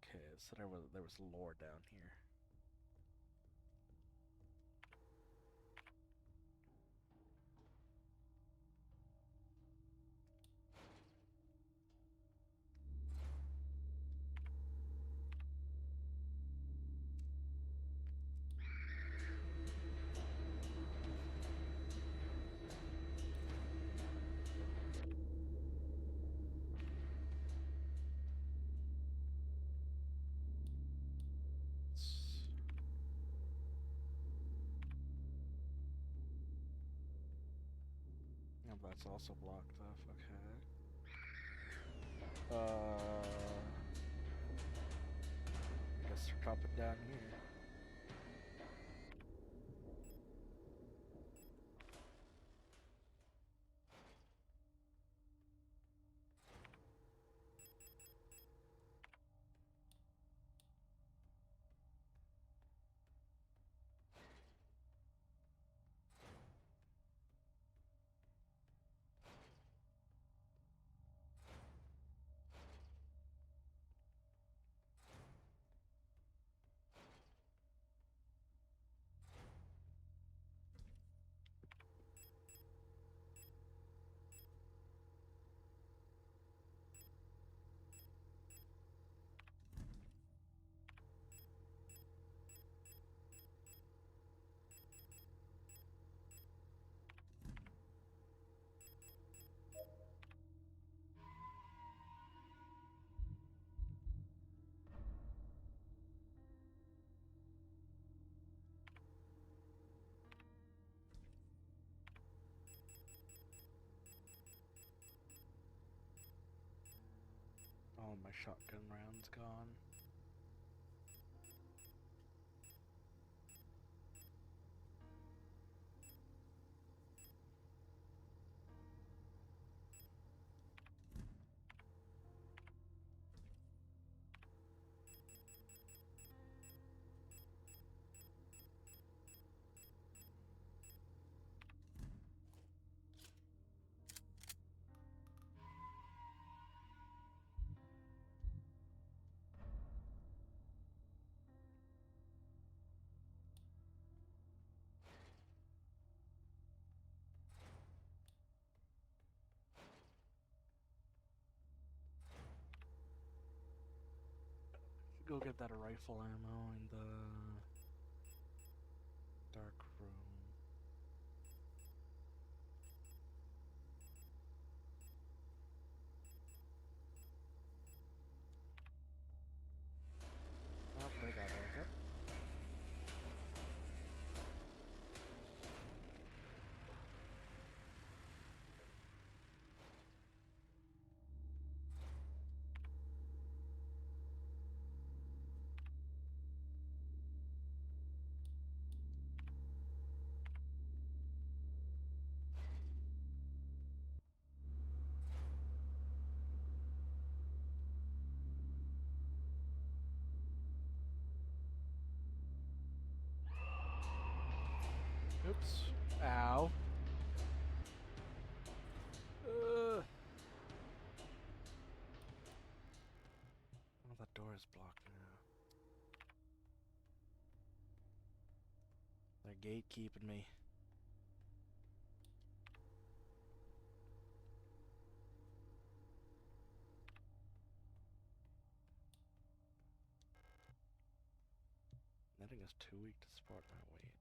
Okay, so there was lore down here. Yeah, that's also blocked off. Okay. I guess drop it down here. All my shotgun rounds gone. Go get that rifle ammo in the dark room. Oh, they got it. Okay. Oops. Ow. Oh, that door is blocked now. gatekeeping me. Netting is too weak to support my weight.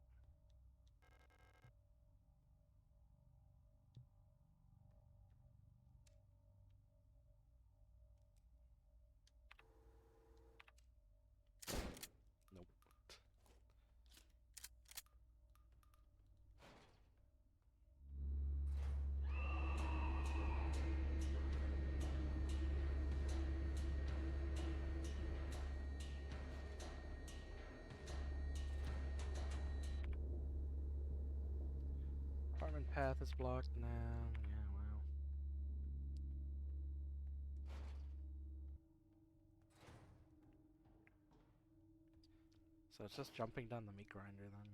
Nope. Apartment path is blocked now. Yeah, wow. So it's just jumping down the meat grinder then.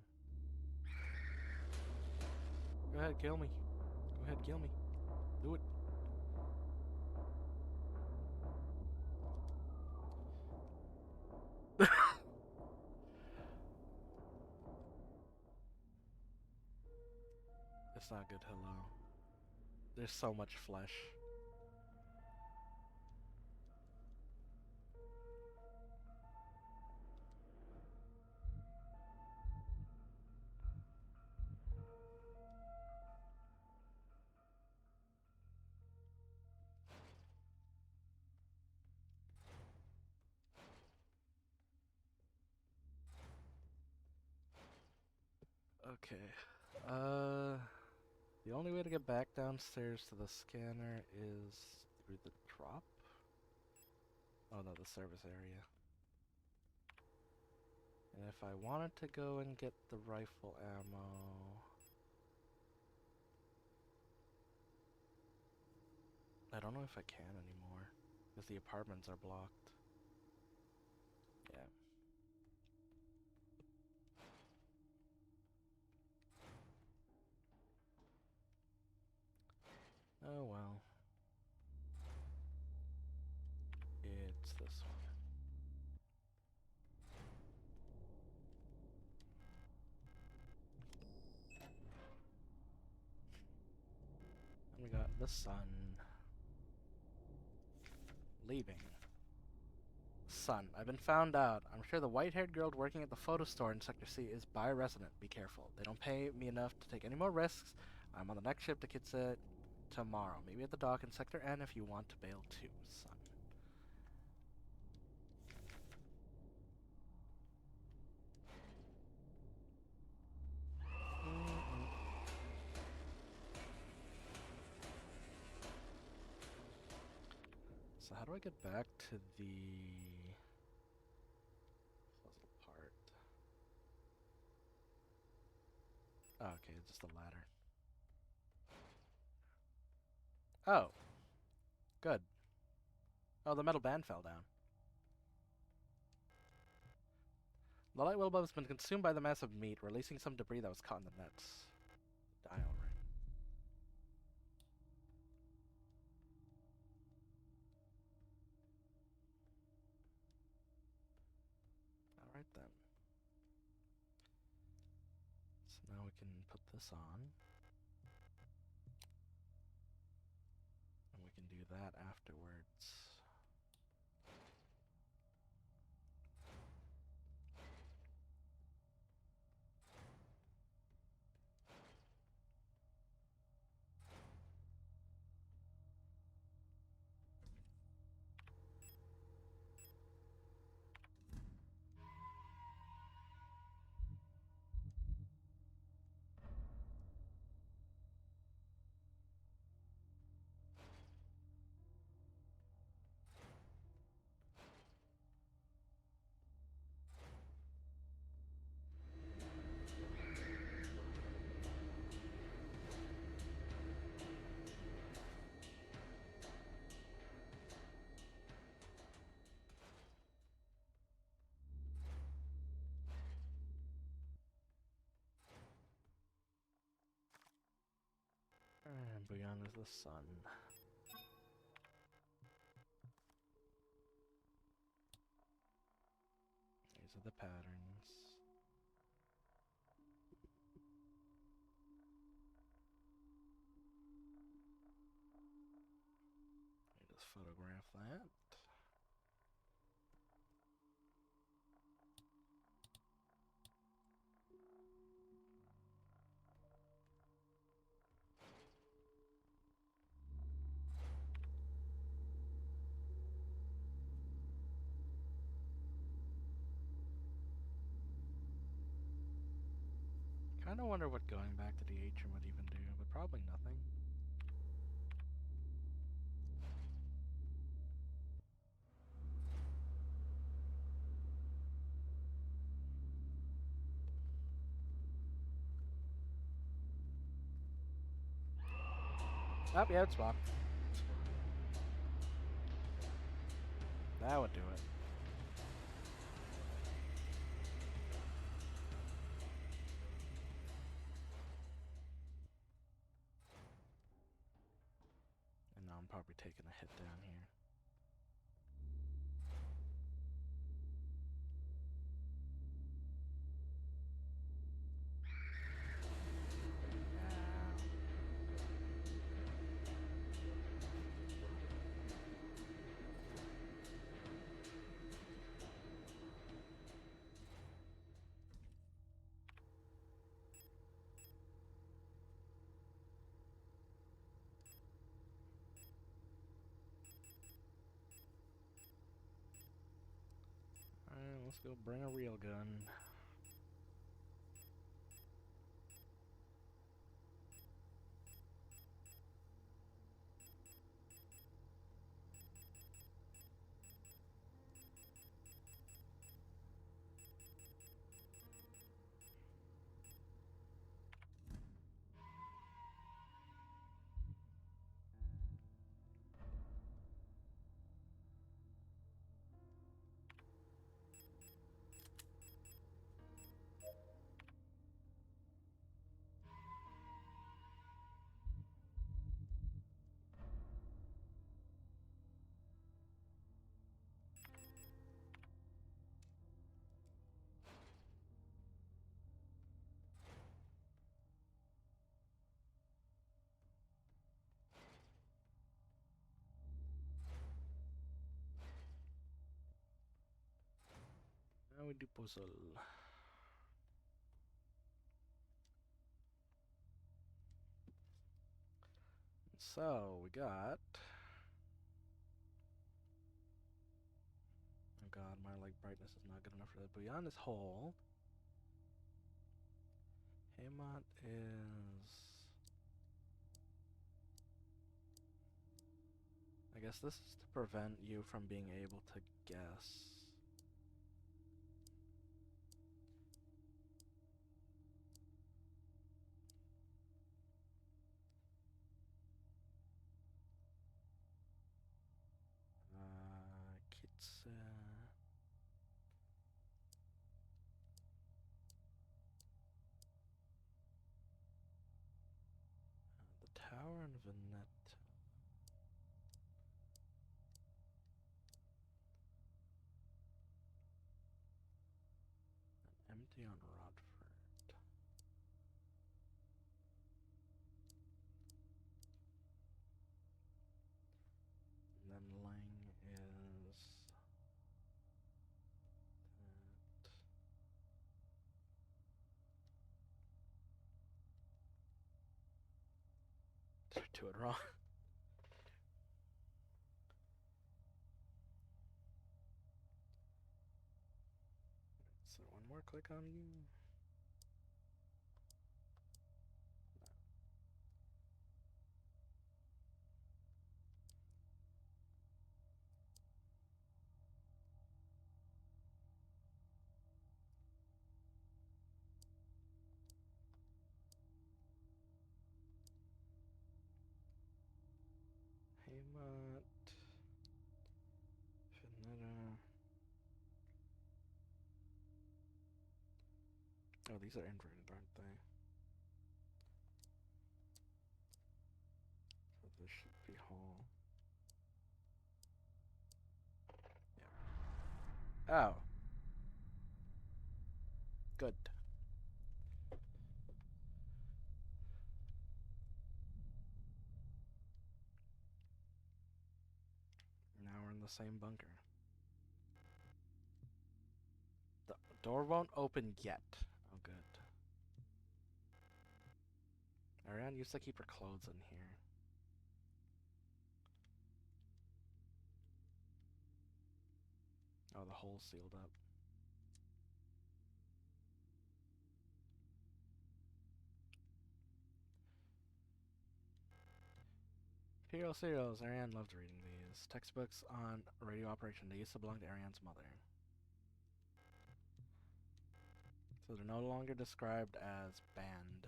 Go ahead, kill me. Go ahead, kill me. Do it. It's not good, hello. There's so much flesh. Okay. The only way to get back downstairs to the scanner is through the drop? Oh no, the service area. And if I wanted to go and get the rifle ammo... I don't know if I can anymore, because the apartments are blocked. Yeah. Oh well. It's this one. And we got the sun. Leaving. Son, I've been found out. I'm sure the white-haired girl working at the photo store in Sector C is bi-resident. Be careful. They don't pay me enough to take any more risks. I'm on the next ship to Kitsa tomorrow. Maybe at the dock in Sector N if you want to bail too, son. So how do I get back to the puzzle part? Oh, okay, it's just a ladder. Oh. Good. Oh, the metal band fell down. The light bulb has been consumed by the mass of meat, releasing some debris that was caught in the nets. Dial ring. Alright then. So now we can put this on. And we can do that afterwards. And beyond is the sun. These are the patterns. photograph that. Kind of wonder what going back to the atrium would even do, but probably nothing. Oh, yeah, it's blocked. That would do it. And now I'm probably taking a hit down here. Alright, let's go bring a real gun. Now we do puzzle. So we got. Oh god, my light brightness is not good enough for that. Beyond this hole, Haymont is. I guess this is to prevent you from being able to guess. Kitsa. The tower and Venet. And empty on Rodford. And then Lang is that. Do it wrong. So one more click on you. Haymont. Finetta. Oh, these are inverted, aren't they? So this should be Hall. Yeah. Oh. Good. same bunker. The door won't open yet. Oh, good. Ariane used to keep her clothes in here. Oh, the hole's sealed up. Imperial cereals. Ariane loved reading these. Textbooks on radio operation. They used to belong to Ariane's mother. So they're no longer described as banned.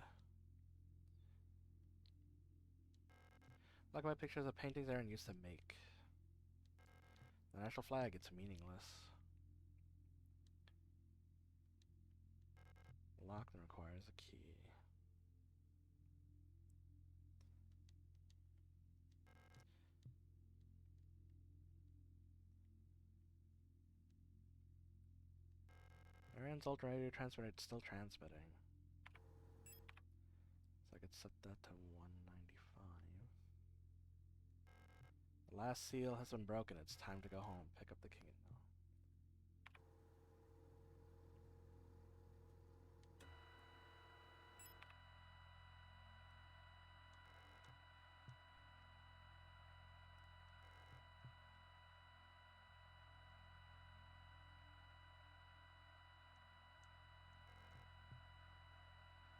Black and white pictures of paintings Ariane used to make. The national flag, it's meaningless. Lock that requires a key. Ariane's old radio transmitter, it's still transmitting. So I could set that to 195. The last seal has been broken. It's time to go home. Pick up the king.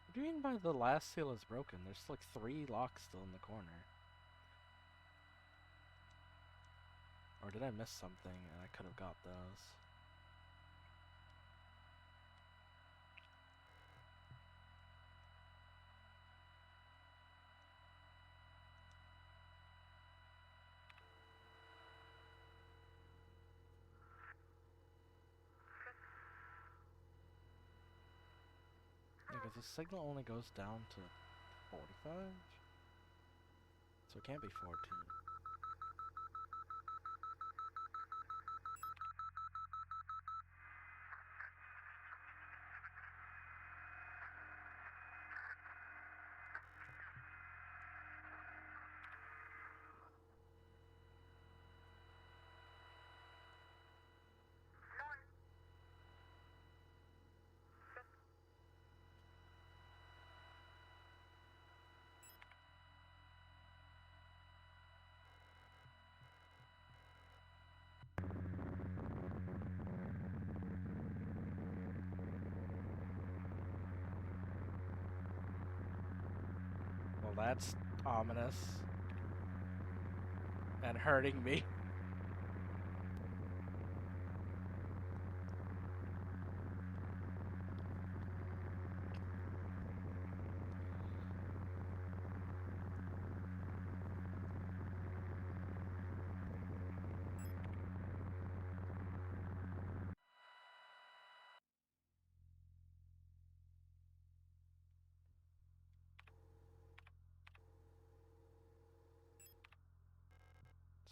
What do you mean by the last seal is broken? There's like 3 locks still in the corner. Or did I miss something and I could have got those? Yeah, because the signal only goes down to 45? So it can't be 14. Well, that's ominous. And hurting me.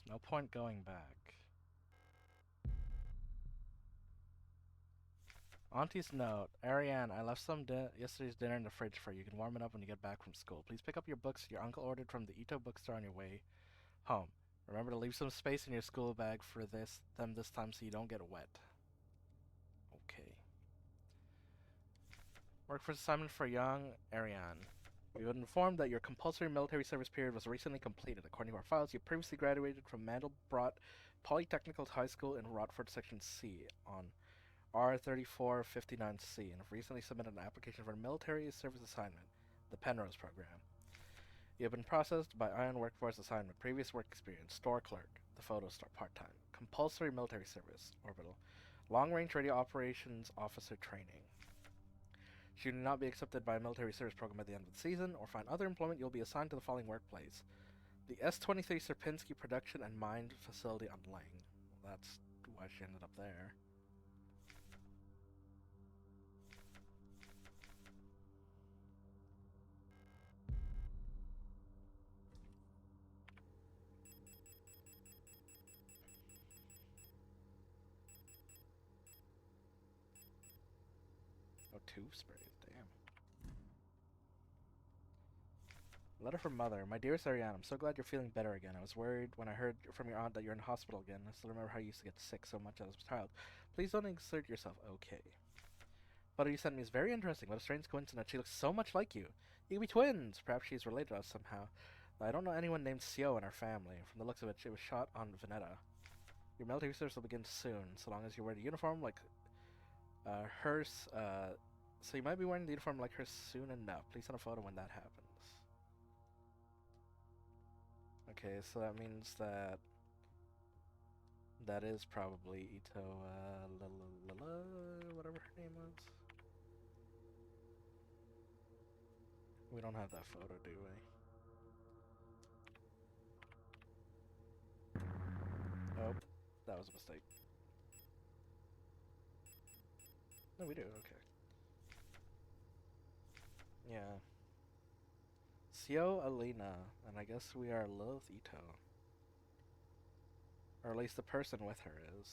There's no point going back. Auntie's note. Ariane, I left some yesterday's dinner in the fridge for you. You can warm it up when you get back from school. Please pick up your books your uncle ordered from the Ito bookstore on your way home. Remember to leave some space in your school bag for them this time so you don't get wet. Okay. Workforce assignment for young Ariane. We were informed that your compulsory military service period was recently completed. According to our files, you previously graduated from Mandelbrot Polytechnical High School in Rockford Section C on R3459C and have recently submitted an application for a military service assignment, the Penrose program. You have been processed by Ion Workforce Assignment, previous work experience, store clerk, the photo store, part-time, compulsory military service, orbital, long-range radio operations officer training. Should you not be accepted by a military service program at the end of the season or find other employment, you'll be assigned to the following workplace. The S-23 Sierpinski Production and Mine Facility on Lang. Well, that's why she ended up there. Oh, 2 sprays, damn. Letter from Mother. My dearest Ariane, I'm so glad you're feeling better again. I was worried when I heard from your aunt that you're in hospital again. I still remember how you used to get sick so much as a child. Please don't exert yourself. Okay. But you sent me is very interesting. What a strange coincidence. She looks so much like you. You could be twins. Perhaps she's related to us somehow. I don't know anyone named Sio in our family. From the looks of it, she was shot on Veneta. Your military service will begin soon, so long as you wear the uniform like hers. So you might be wearing the uniform like hers soon enough. Please send a photo when that happens. Okay, so that means that that is probably Ito, whatever her name was. We don't have that photo, do we? Oh, that was a mistake. No, we do, okay. Yeah. Sio Alina, and I guess we are Lilith Ito. Or at least the person with her is.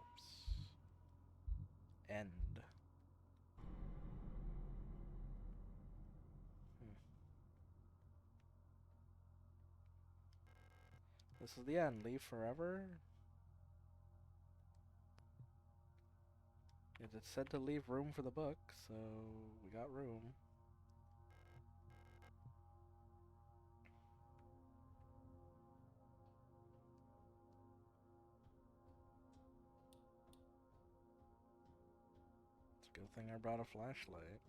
Oops. End. Hmm. This is the end. Leave forever? It said to leave room for the book, so we got room. It's a good thing I brought a flashlight.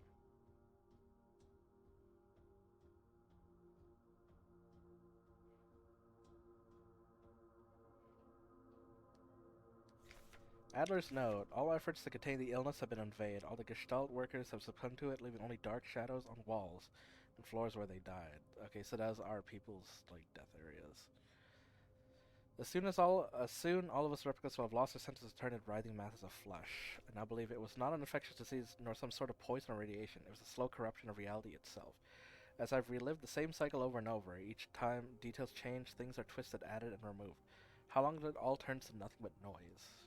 Adler's note. All efforts to contain the illness have been in vain. All the Gestalt workers have succumbed to it, leaving only dark shadows on walls and floors where they died. Okay, so those are people's, like, death areas. Soon all of us replicants will have lost their senses and turned into writhing masses of flesh. I now believe it was not an infectious disease nor some sort of poison or radiation. It was a slow corruption of reality itself. As I've relived the same cycle over and over, each time details change, things are twisted, added, and removed. How long did it all turn to nothing but noise?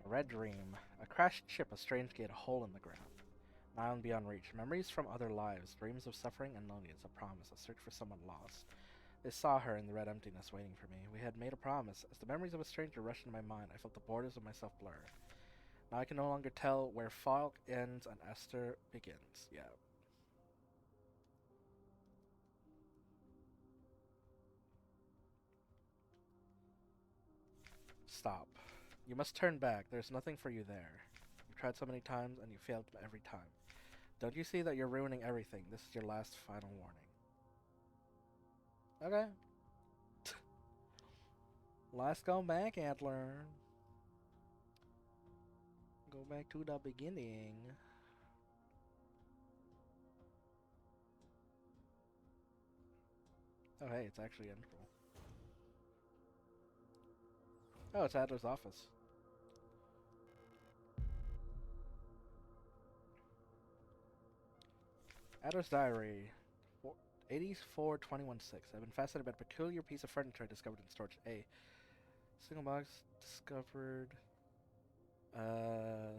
A red dream. A crashed ship, a strange gate, a hole in the ground. An island beyond reach. Memories from other lives. Dreams of suffering and loneliness. A promise. A search for someone lost. I saw her in the red emptiness waiting for me. We had made a promise. As the memories of a stranger rushed into my mind, I felt the borders of myself blur. Now I can no longer tell where Falk ends and Esther begins. Yeah. Stop. You must turn back. There's nothing for you there. You've tried so many times and you failed every time. Don't you see that you're ruining everything? This is your last final warning. Okay. Let's go back, Antler. Go back to the beginning. Oh, hey, it's actually Entral. Oh, it's Adler's office. Adler's diary. 8421-6. I've been fascinated by a peculiar piece of furniture I discovered in storage A. Single box discovered.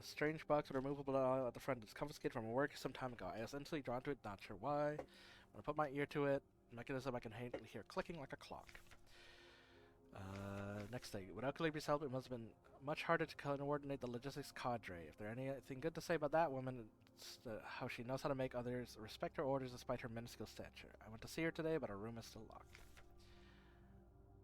Strange box with a removable dial at the front. It's confiscated from work some time ago. I was instantly drawn to it, not sure why. When I put my ear to it, mechanism I can hear clicking like a clock. Next thing. Without Calibri's help, it must have been much harder to coordinate the logistics cadre. If there's anything good to say about that woman, it's how she knows how to make others respect her orders despite her minuscule stature. I went to see her today, but her room is still locked.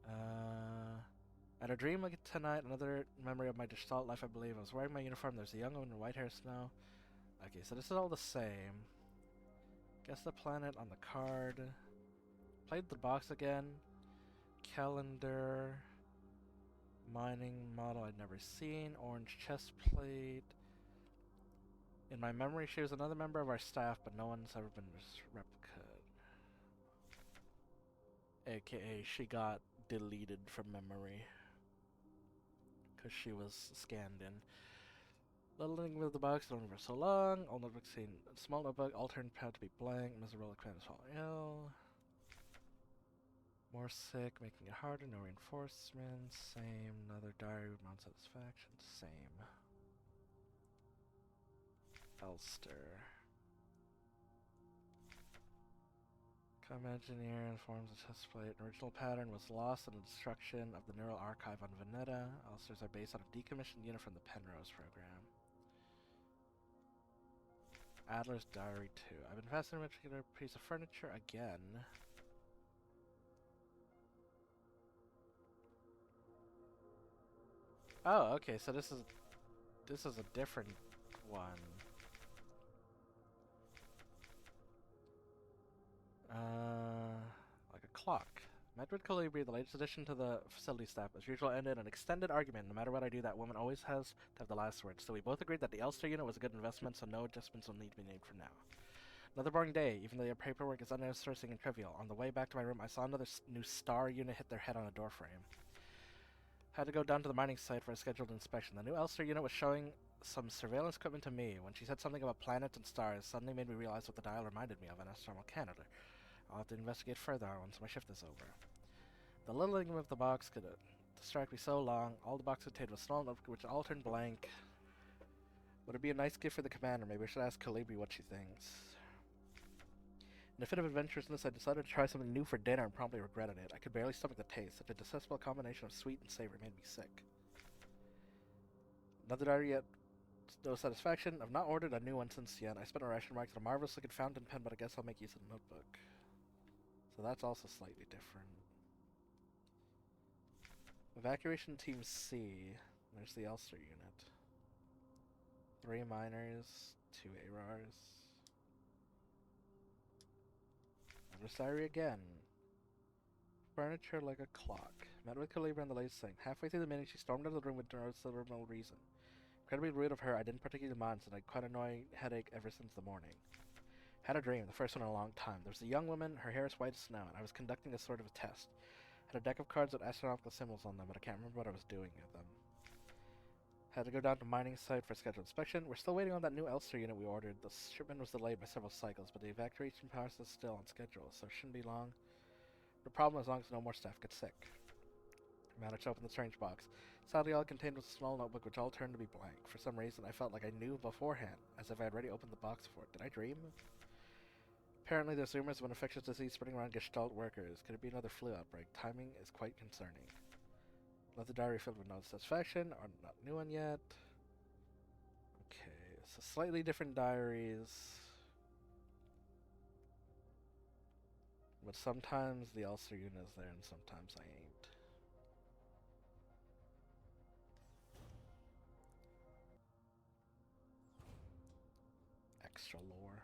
I had a dream like tonight, another memory of my Gestalt life, I believe. I was wearing my uniform, there's a young woman in white hair snow. Okay, so this is all the same. Guess the planet on the card. Played the box again. Calendar. Mining model I'd never seen. Orange chest plate. In my memory, she was another member of our staff, but no one's ever been replicated. AKA, she got deleted from memory. Because she was scanned in. Littling with the box, only for so long. Old notebook seen. Small notebook, all turned out to be blank. Miserable commanders fall ill. More sick, making it harder. No reinforcements. Same. Another diary with mount satisfaction. Same. Elster. Com engineer informs the test plate. An original pattern was lost in the destruction of the neural archive on Veneta. Elsters are based on a decommissioned unit from the Penrose program. Adler's Diary 2. I've been fascinated with a particular piece of furniture again. Oh, okay, so this is a different one. Like a clock. Met with Colibri, the latest addition to the facility staff. As usual, ended an extended argument. No matter what I do, that woman always has to have the last word. So we both agreed that the Elster unit was a good investment, so no adjustments will need to be made for now. Another boring day, even though your paperwork is uninteresting and trivial. On the way back to my room, I saw another new star unit hit their head on a doorframe. Had to go down to the mining site for a scheduled inspection. The new Elster unit was showing some surveillance equipment to me. When she said something about planets and stars, suddenly made me realize what the dial reminded me of an astronomical calendar. I'll have to investigate further once my shift is over. The littling of the box could distract me so long. All the box contained was small enough which all turned blank. Would it be a nice gift for the commander? Maybe I should ask Calibri what she thinks. In a fit of adventurousness, I decided to try something new for dinner and promptly regretted it. I could barely stomach the taste. Such a detestable combination of sweet and savory made me sick. Another diary yet no satisfaction. I've not ordered a new one since yet. I spent a ration mark on a marvelous looking fountain pen, but I guess I'll make use of the notebook. So that's also slightly different. Evacuation Team C. There's the Elster unit. 3 miners, 2 ARARs. Another diary again. Furniture like a clock. Met with Calibra and the latest thing. Halfway through the meeting, she stormed out of the room with no observable reason. Incredibly rude of her, I didn't particularly mind, and I had quite an annoying headache ever since the morning. Had a dream, the first one in a long time. There was a young woman, her hair is white as snow, and I was conducting a sort of a test. Had a deck of cards with astronomical symbols on them, but I can't remember what I was doing with them. Had to go down to mining site for scheduled inspection. We're still waiting on that new Elster unit we ordered. The shipment was delayed by several cycles, but the evacuation process is still on schedule, so it shouldn't be long. The problem as long as no more staff get sick. I managed to open the strange box. Sadly, all it contained was a small notebook, which all turned to be blank. For some reason, I felt like I knew beforehand, as if I had already opened the box before. Did I dream? Apparently, there's rumors of an infectious disease spreading around Gestalt workers. Could it be another flu outbreak? Timing is quite concerning. Another diary filled with no satisfaction, or not new one yet. Okay, so slightly different diaries. But sometimes the Elster unit is there and sometimes I ain't. Extra lore.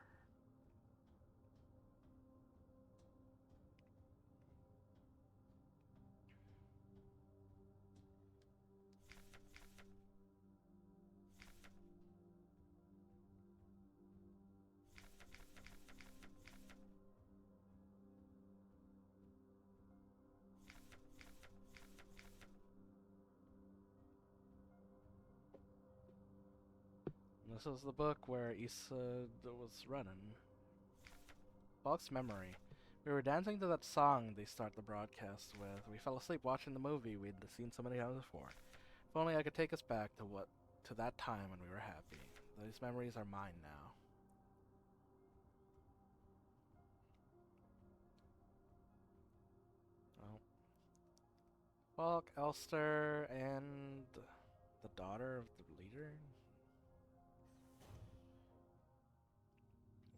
This is the book where Issa was running. False memory. We were dancing to that song they start the broadcast with. We fell asleep watching the movie we'd seen so many times before. If only I could take us back to to that time when we were happy. These memories are mine now. Oh. Bulk, Elster, and the daughter of the leader?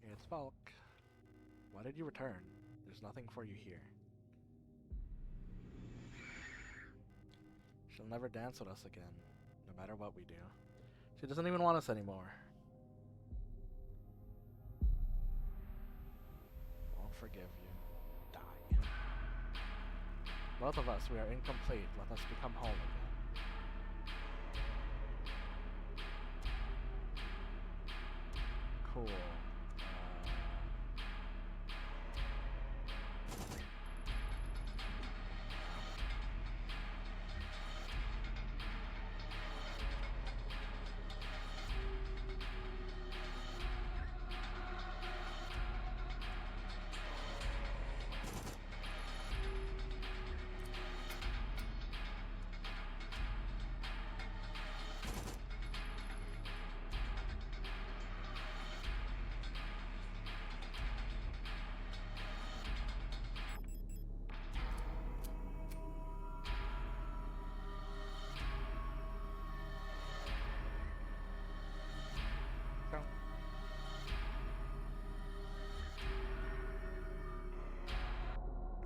It's Bulk. Why did you return? There's nothing for you here. She'll never dance with us again, no matter what we do. She doesn't even want us anymore. Won't forgive you. Die. Both of us, we are incomplete. Let us become whole again. Cool.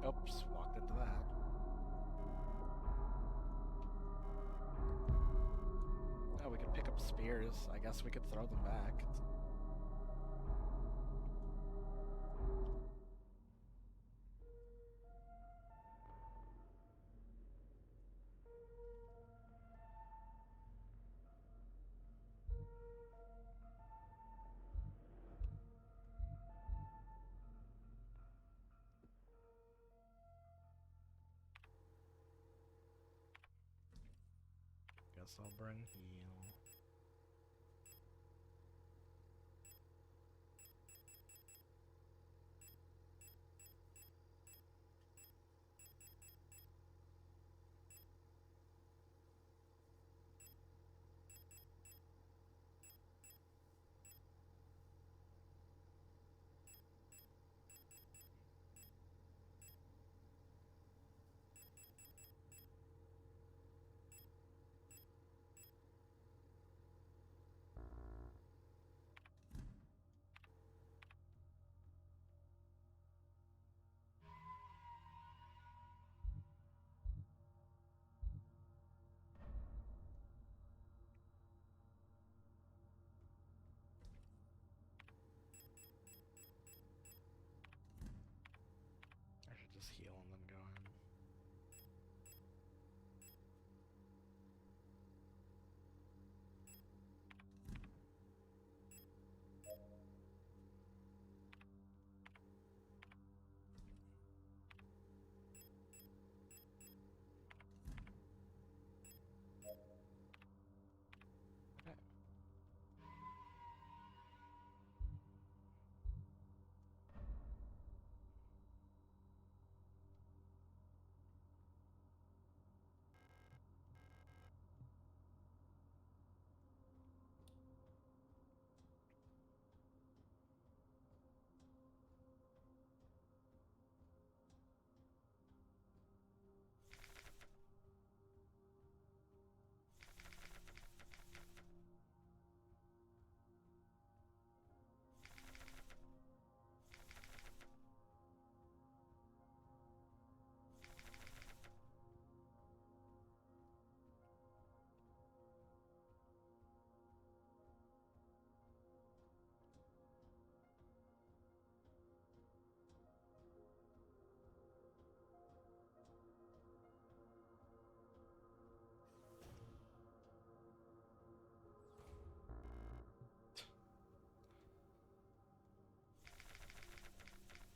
Oops, walked into that. Oh, we could pick up spears. I guess we could throw them back. Guess I'll bring heal. I should just heal and then go in. Okay.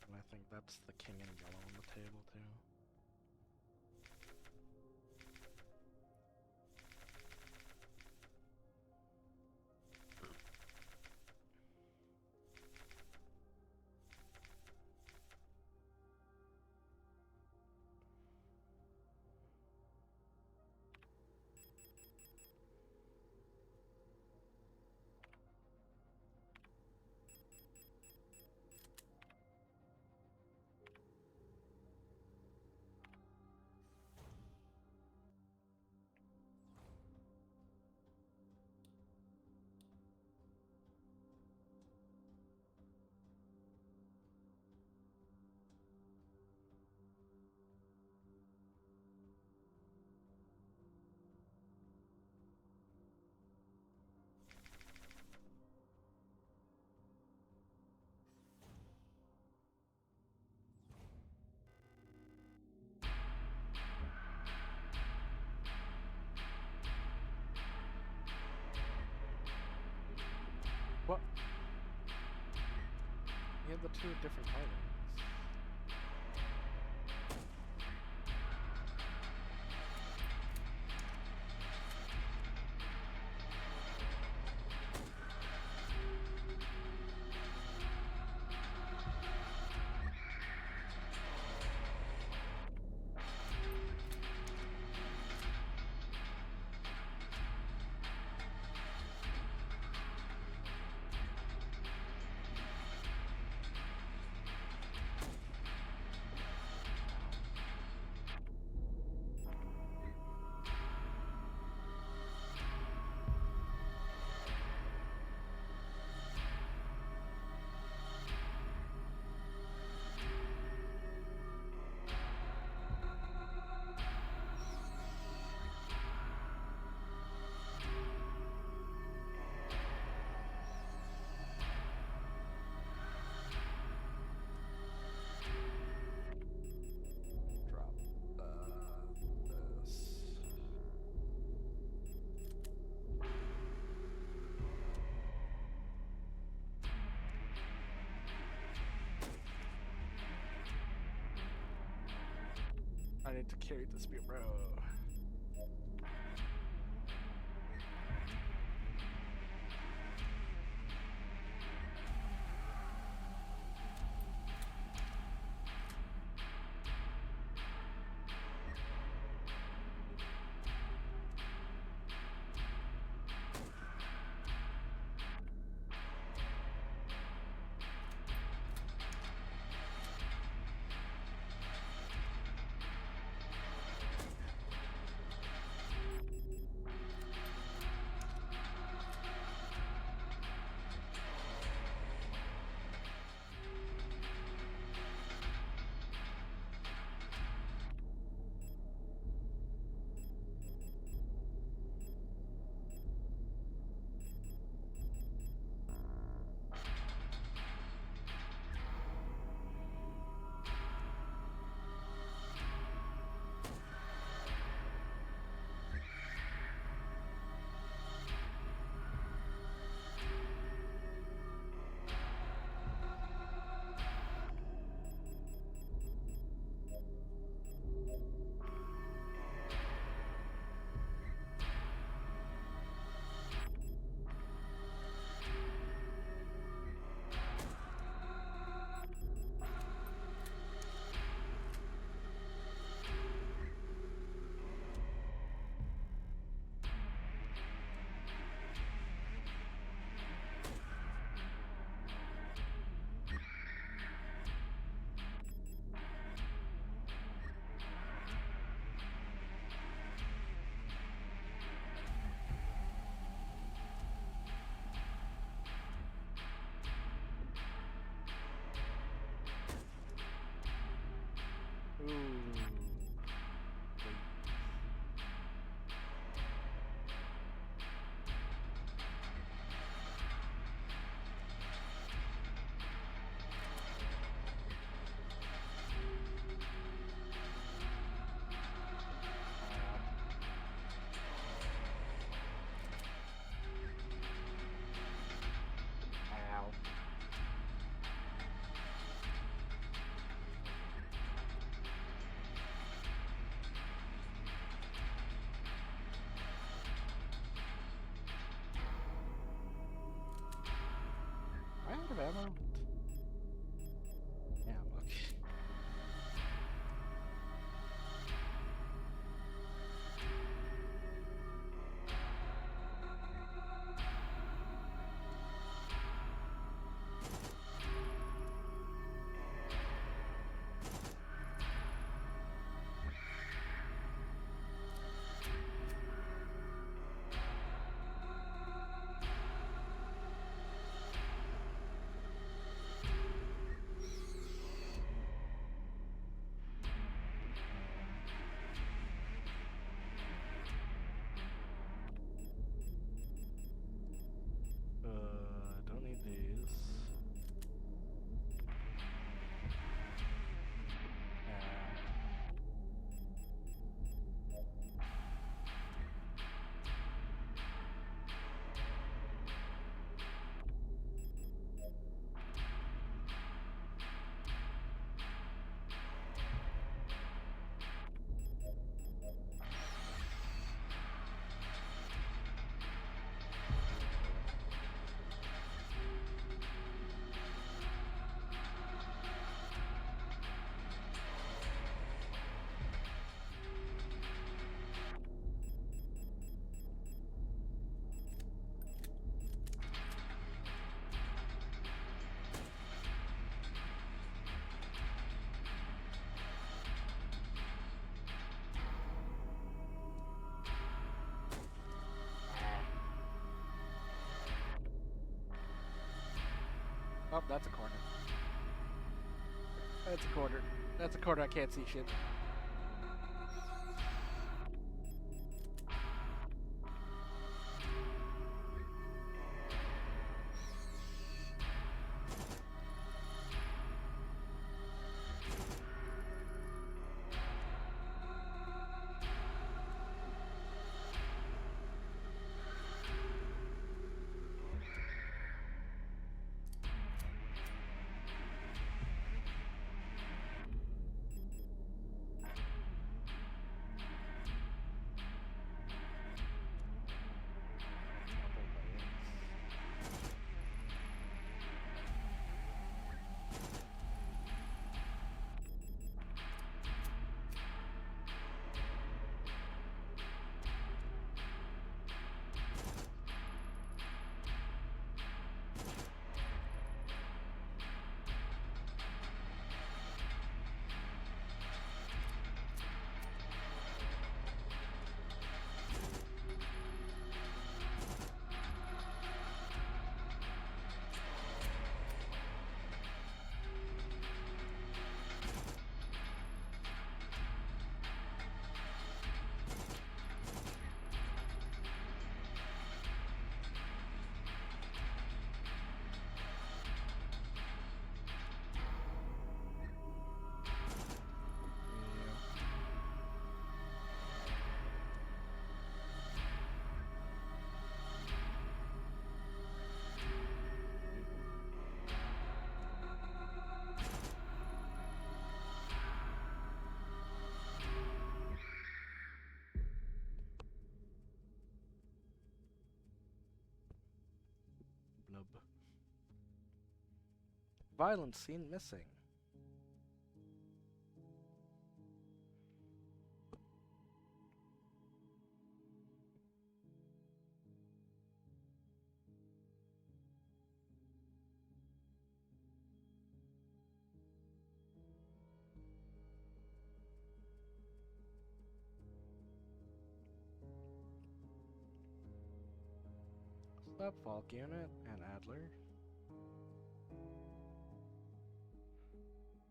And I think that's the king in yellow on the table too. You have the two different items. Drop this. I need to carry the spear, bro. Ooh. Ow. Am I out of ammo? Yeah, okay. Oh, that's a corner. That's a corner. That's a corner. I can't see shit. Blub. Violence scene missing. Stop Falk Unit and Adler.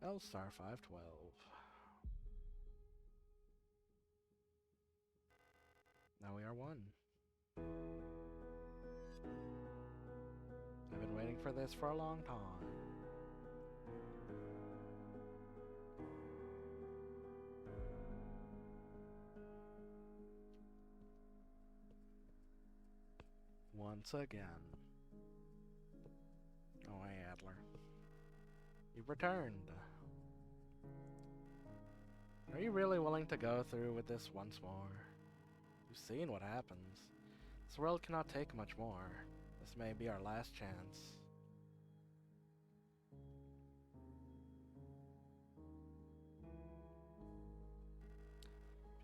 L star 512. Now we are one. I've been waiting for this for a long time. Once again. Oh, hey, Adler. You've returned. Are you really willing to go through with this once more? You've seen what happens. This world cannot take much more. This may be our last chance.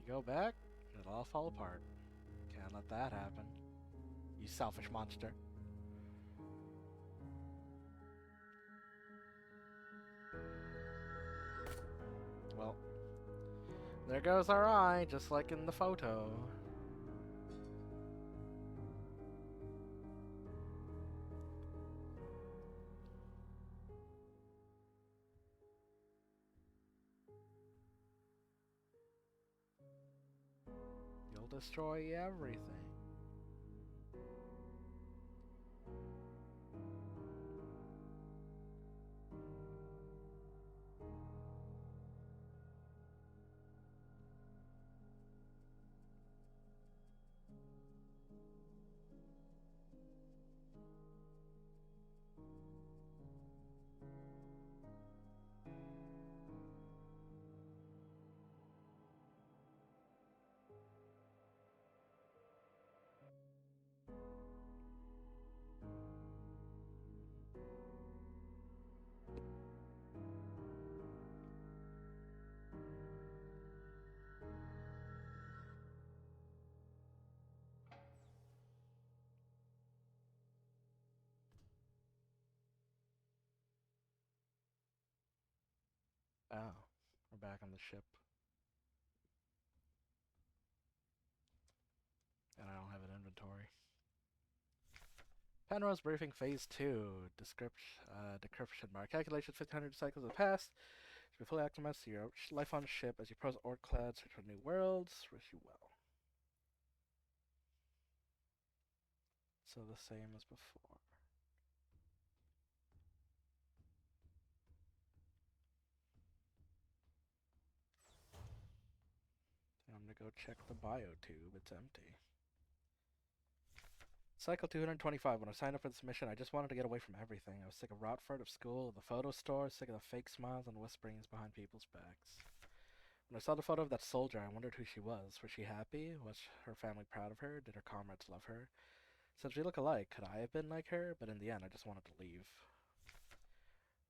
If you go back, it'll all fall apart. Can't let that happen. You selfish monster. Well, there goes our eye, just like in the photo. You'll destroy everything. Oh, we're back on the ship. And I don't have an inventory. Penrose briefing phase 2. Decryption mark. Calculations 1500 cycles have passed. To be fully acclimated to your life on ship as you pros Orc-clad, search for new worlds. Wish you well. So the same as before. I'm gonna go check the biotube. It's empty. Cycle 225. When I signed up for this mission, I just wanted to get away from everything. I was sick of Rotford, of school, of the photo store, sick of the fake smiles and whisperings behind people's backs. When I saw the photo of that soldier, I wondered who she was. Was she happy? Was her family proud of her? Did her comrades love her? Since we look alike, could I have been like her? But in the end, I just wanted to leave.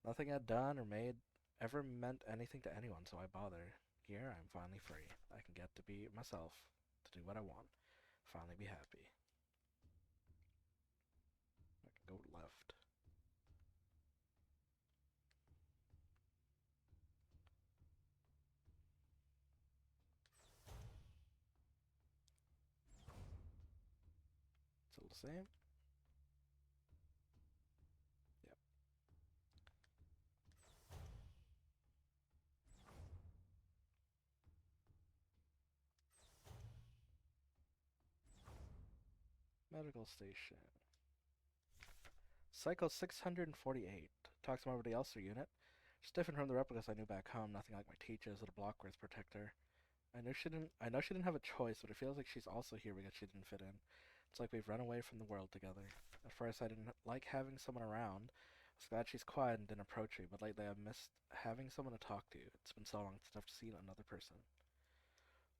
Nothing I'd done or made ever meant anything to anyone, so I bothered. Here, I'm finally free. I can get to be myself, to do what I want, finally be happy. I can go left. Still the same? Yep. Medical station. Cycle 648. Talks to everybody else in her unit. She's different from the replicas I knew back home, nothing like my teachers or the Blockworth protector. I know she didn't have a choice, but it feels like she's also here because she didn't fit in. It's like we've run away from the world together. At first I didn't like having someone around. I was glad she's quiet and didn't approach me, but lately I've missed having someone to talk to. It's been so long since I've seen another person.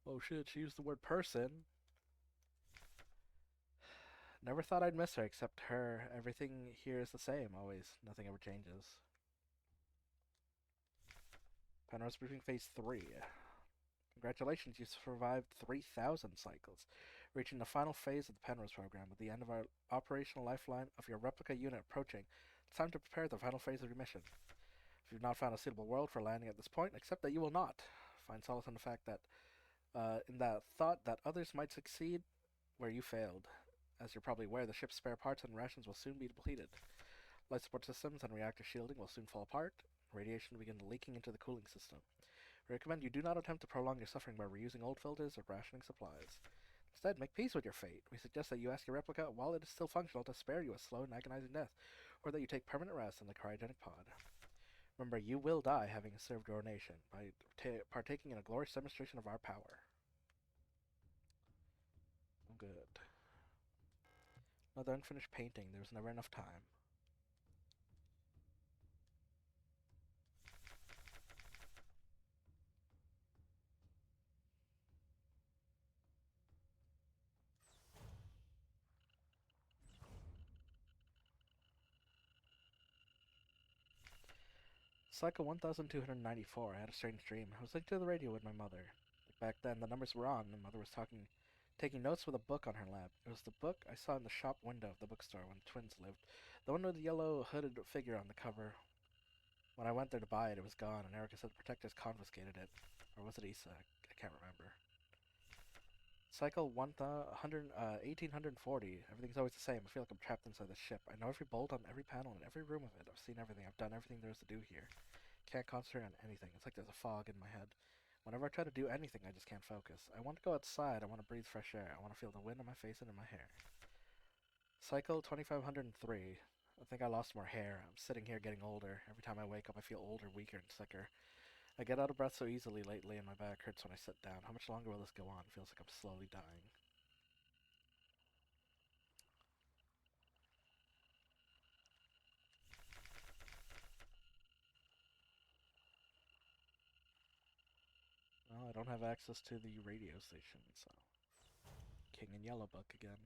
Oh shit, she used the word person. Never thought I'd miss her, except her. Everything here is the same, always. Nothing ever changes. Penrose Briefing Phase 3. Congratulations, you survived 3,000 cycles, reaching the final phase of the Penrose program. With the end of our operational lifeline of your replica unit approaching, it's time to prepare the final phase of your mission. If you've not found a suitable world for landing at this point, accept that you will not. Find solace in the fact that, in that thought that others might succeed where you failed. As you're probably aware, the ship's spare parts and rations will soon be depleted. Life support systems and reactor shielding will soon fall apart. Radiation will begin leaking into the cooling system. We recommend you do not attempt to prolong your suffering by reusing old filters or rationing supplies. Instead, make peace with your fate. We suggest that you ask your replica, while it is still functional, to spare you a slow and agonizing death, or that you take permanent rest in the cryogenic pod. Remember, you will die having served your nation by partaking in a glorious demonstration of our power. Good. Another unfinished painting. There was never enough time. Cycle 1294. I had a strange dream. I was linked to the radio with my mother. Back then, the numbers were on, and Mother was taking notes with a book on her lap. It was the book I saw in the shop window of the bookstore when the twins lived. The one with the yellow hooded figure on the cover. When I went there to buy it, it was gone, and Erica said the protectors confiscated it. Or was it Issa? I can't remember. Cycle 1840. Everything's always the same. I feel like I'm trapped inside the ship. I know every bolt on every panel in every room of it. I've seen everything. I've done everything there is to do here. Can't concentrate on anything. It's like there's a fog in my head. Whenever I try to do anything, I just can't focus. I want to go outside. I want to breathe fresh air. I want to feel the wind on my face and in my hair. Cycle 2503. I think I lost more hair. I'm sitting here getting older. Every time I wake up, I feel older, weaker, and sicker. I get out of breath so easily lately, and my back hurts when I sit down. How much longer will this go on? It feels like I'm slowly dying. Well, I don't have access to the radio station, so... King and Yellow Book again.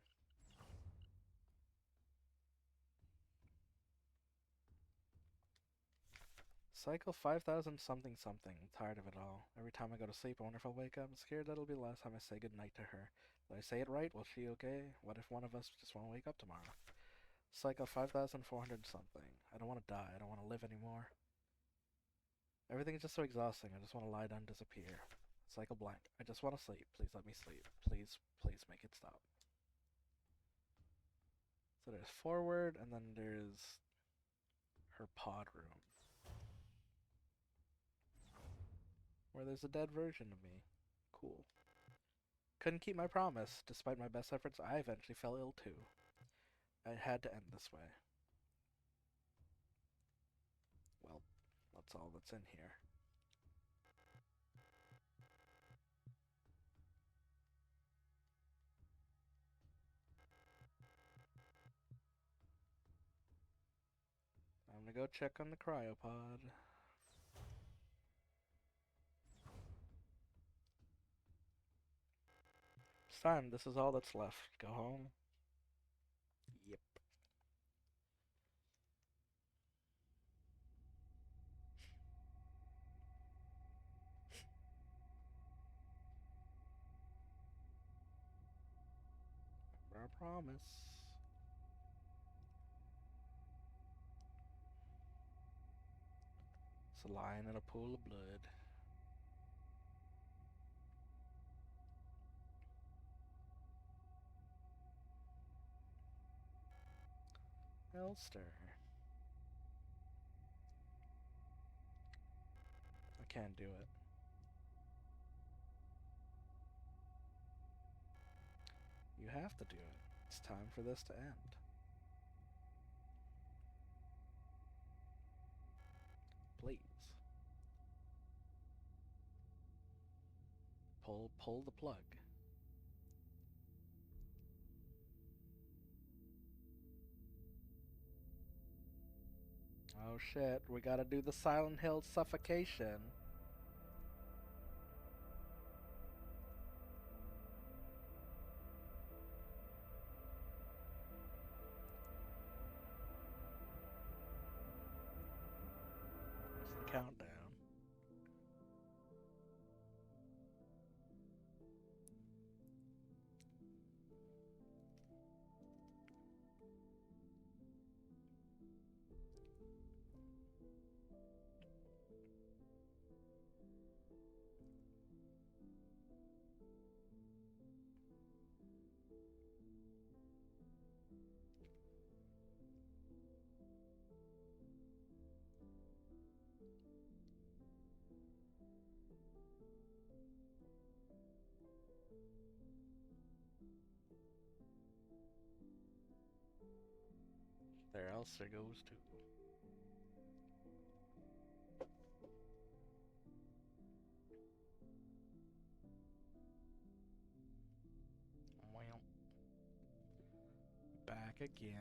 Cycle 5000 something something. I'm tired of it all. Every time I go to sleep, I wonder if I'll wake up. I'm scared that'll be the last time I say goodnight to her. Did I say it right? Was she okay? What if one of us just won't wake up tomorrow? Cycle 5400 something. I don't want to die. I don't want to live anymore. Everything is just so exhausting. I just want to lie down and disappear. Cycle blank. I just want to sleep. Please let me sleep. Please, please make it stop. So there's forward, and then there's her pod room, where there's a dead version of me. Cool. Couldn't keep my promise. Despite my best efforts, I eventually fell ill too. It had to end this way. Well, that's all that's in here. I'm gonna go check on the cryopod. It's time. This is all that's left. Go home. Yep. I promise. It's a lion in a pool of blood. Elster. I can't do it. You have to do it. It's time for this to end. Please. Pull the plug. Oh shit, we gotta do the Silent Hill suffocation. Here's the countdown. There else there goes too. Well, back again.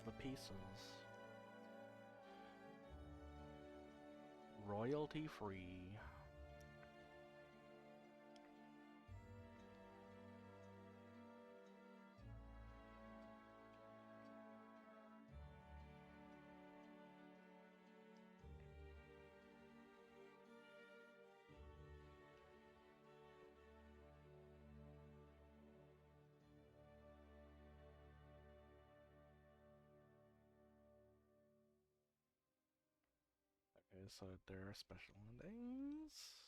the pieces. Royalty free. Okay, so there are special endings.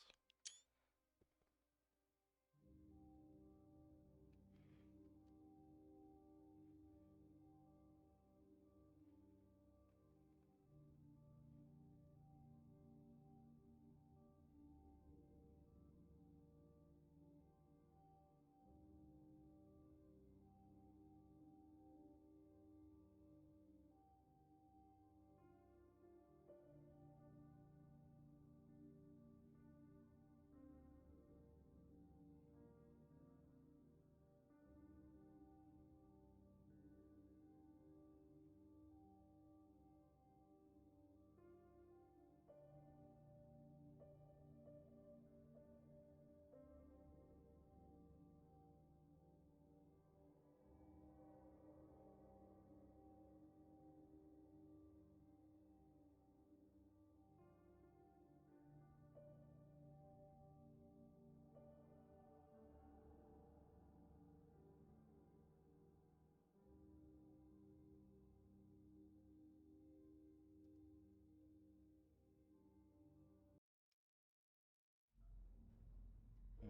Hmm.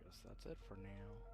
Guess that's it for now.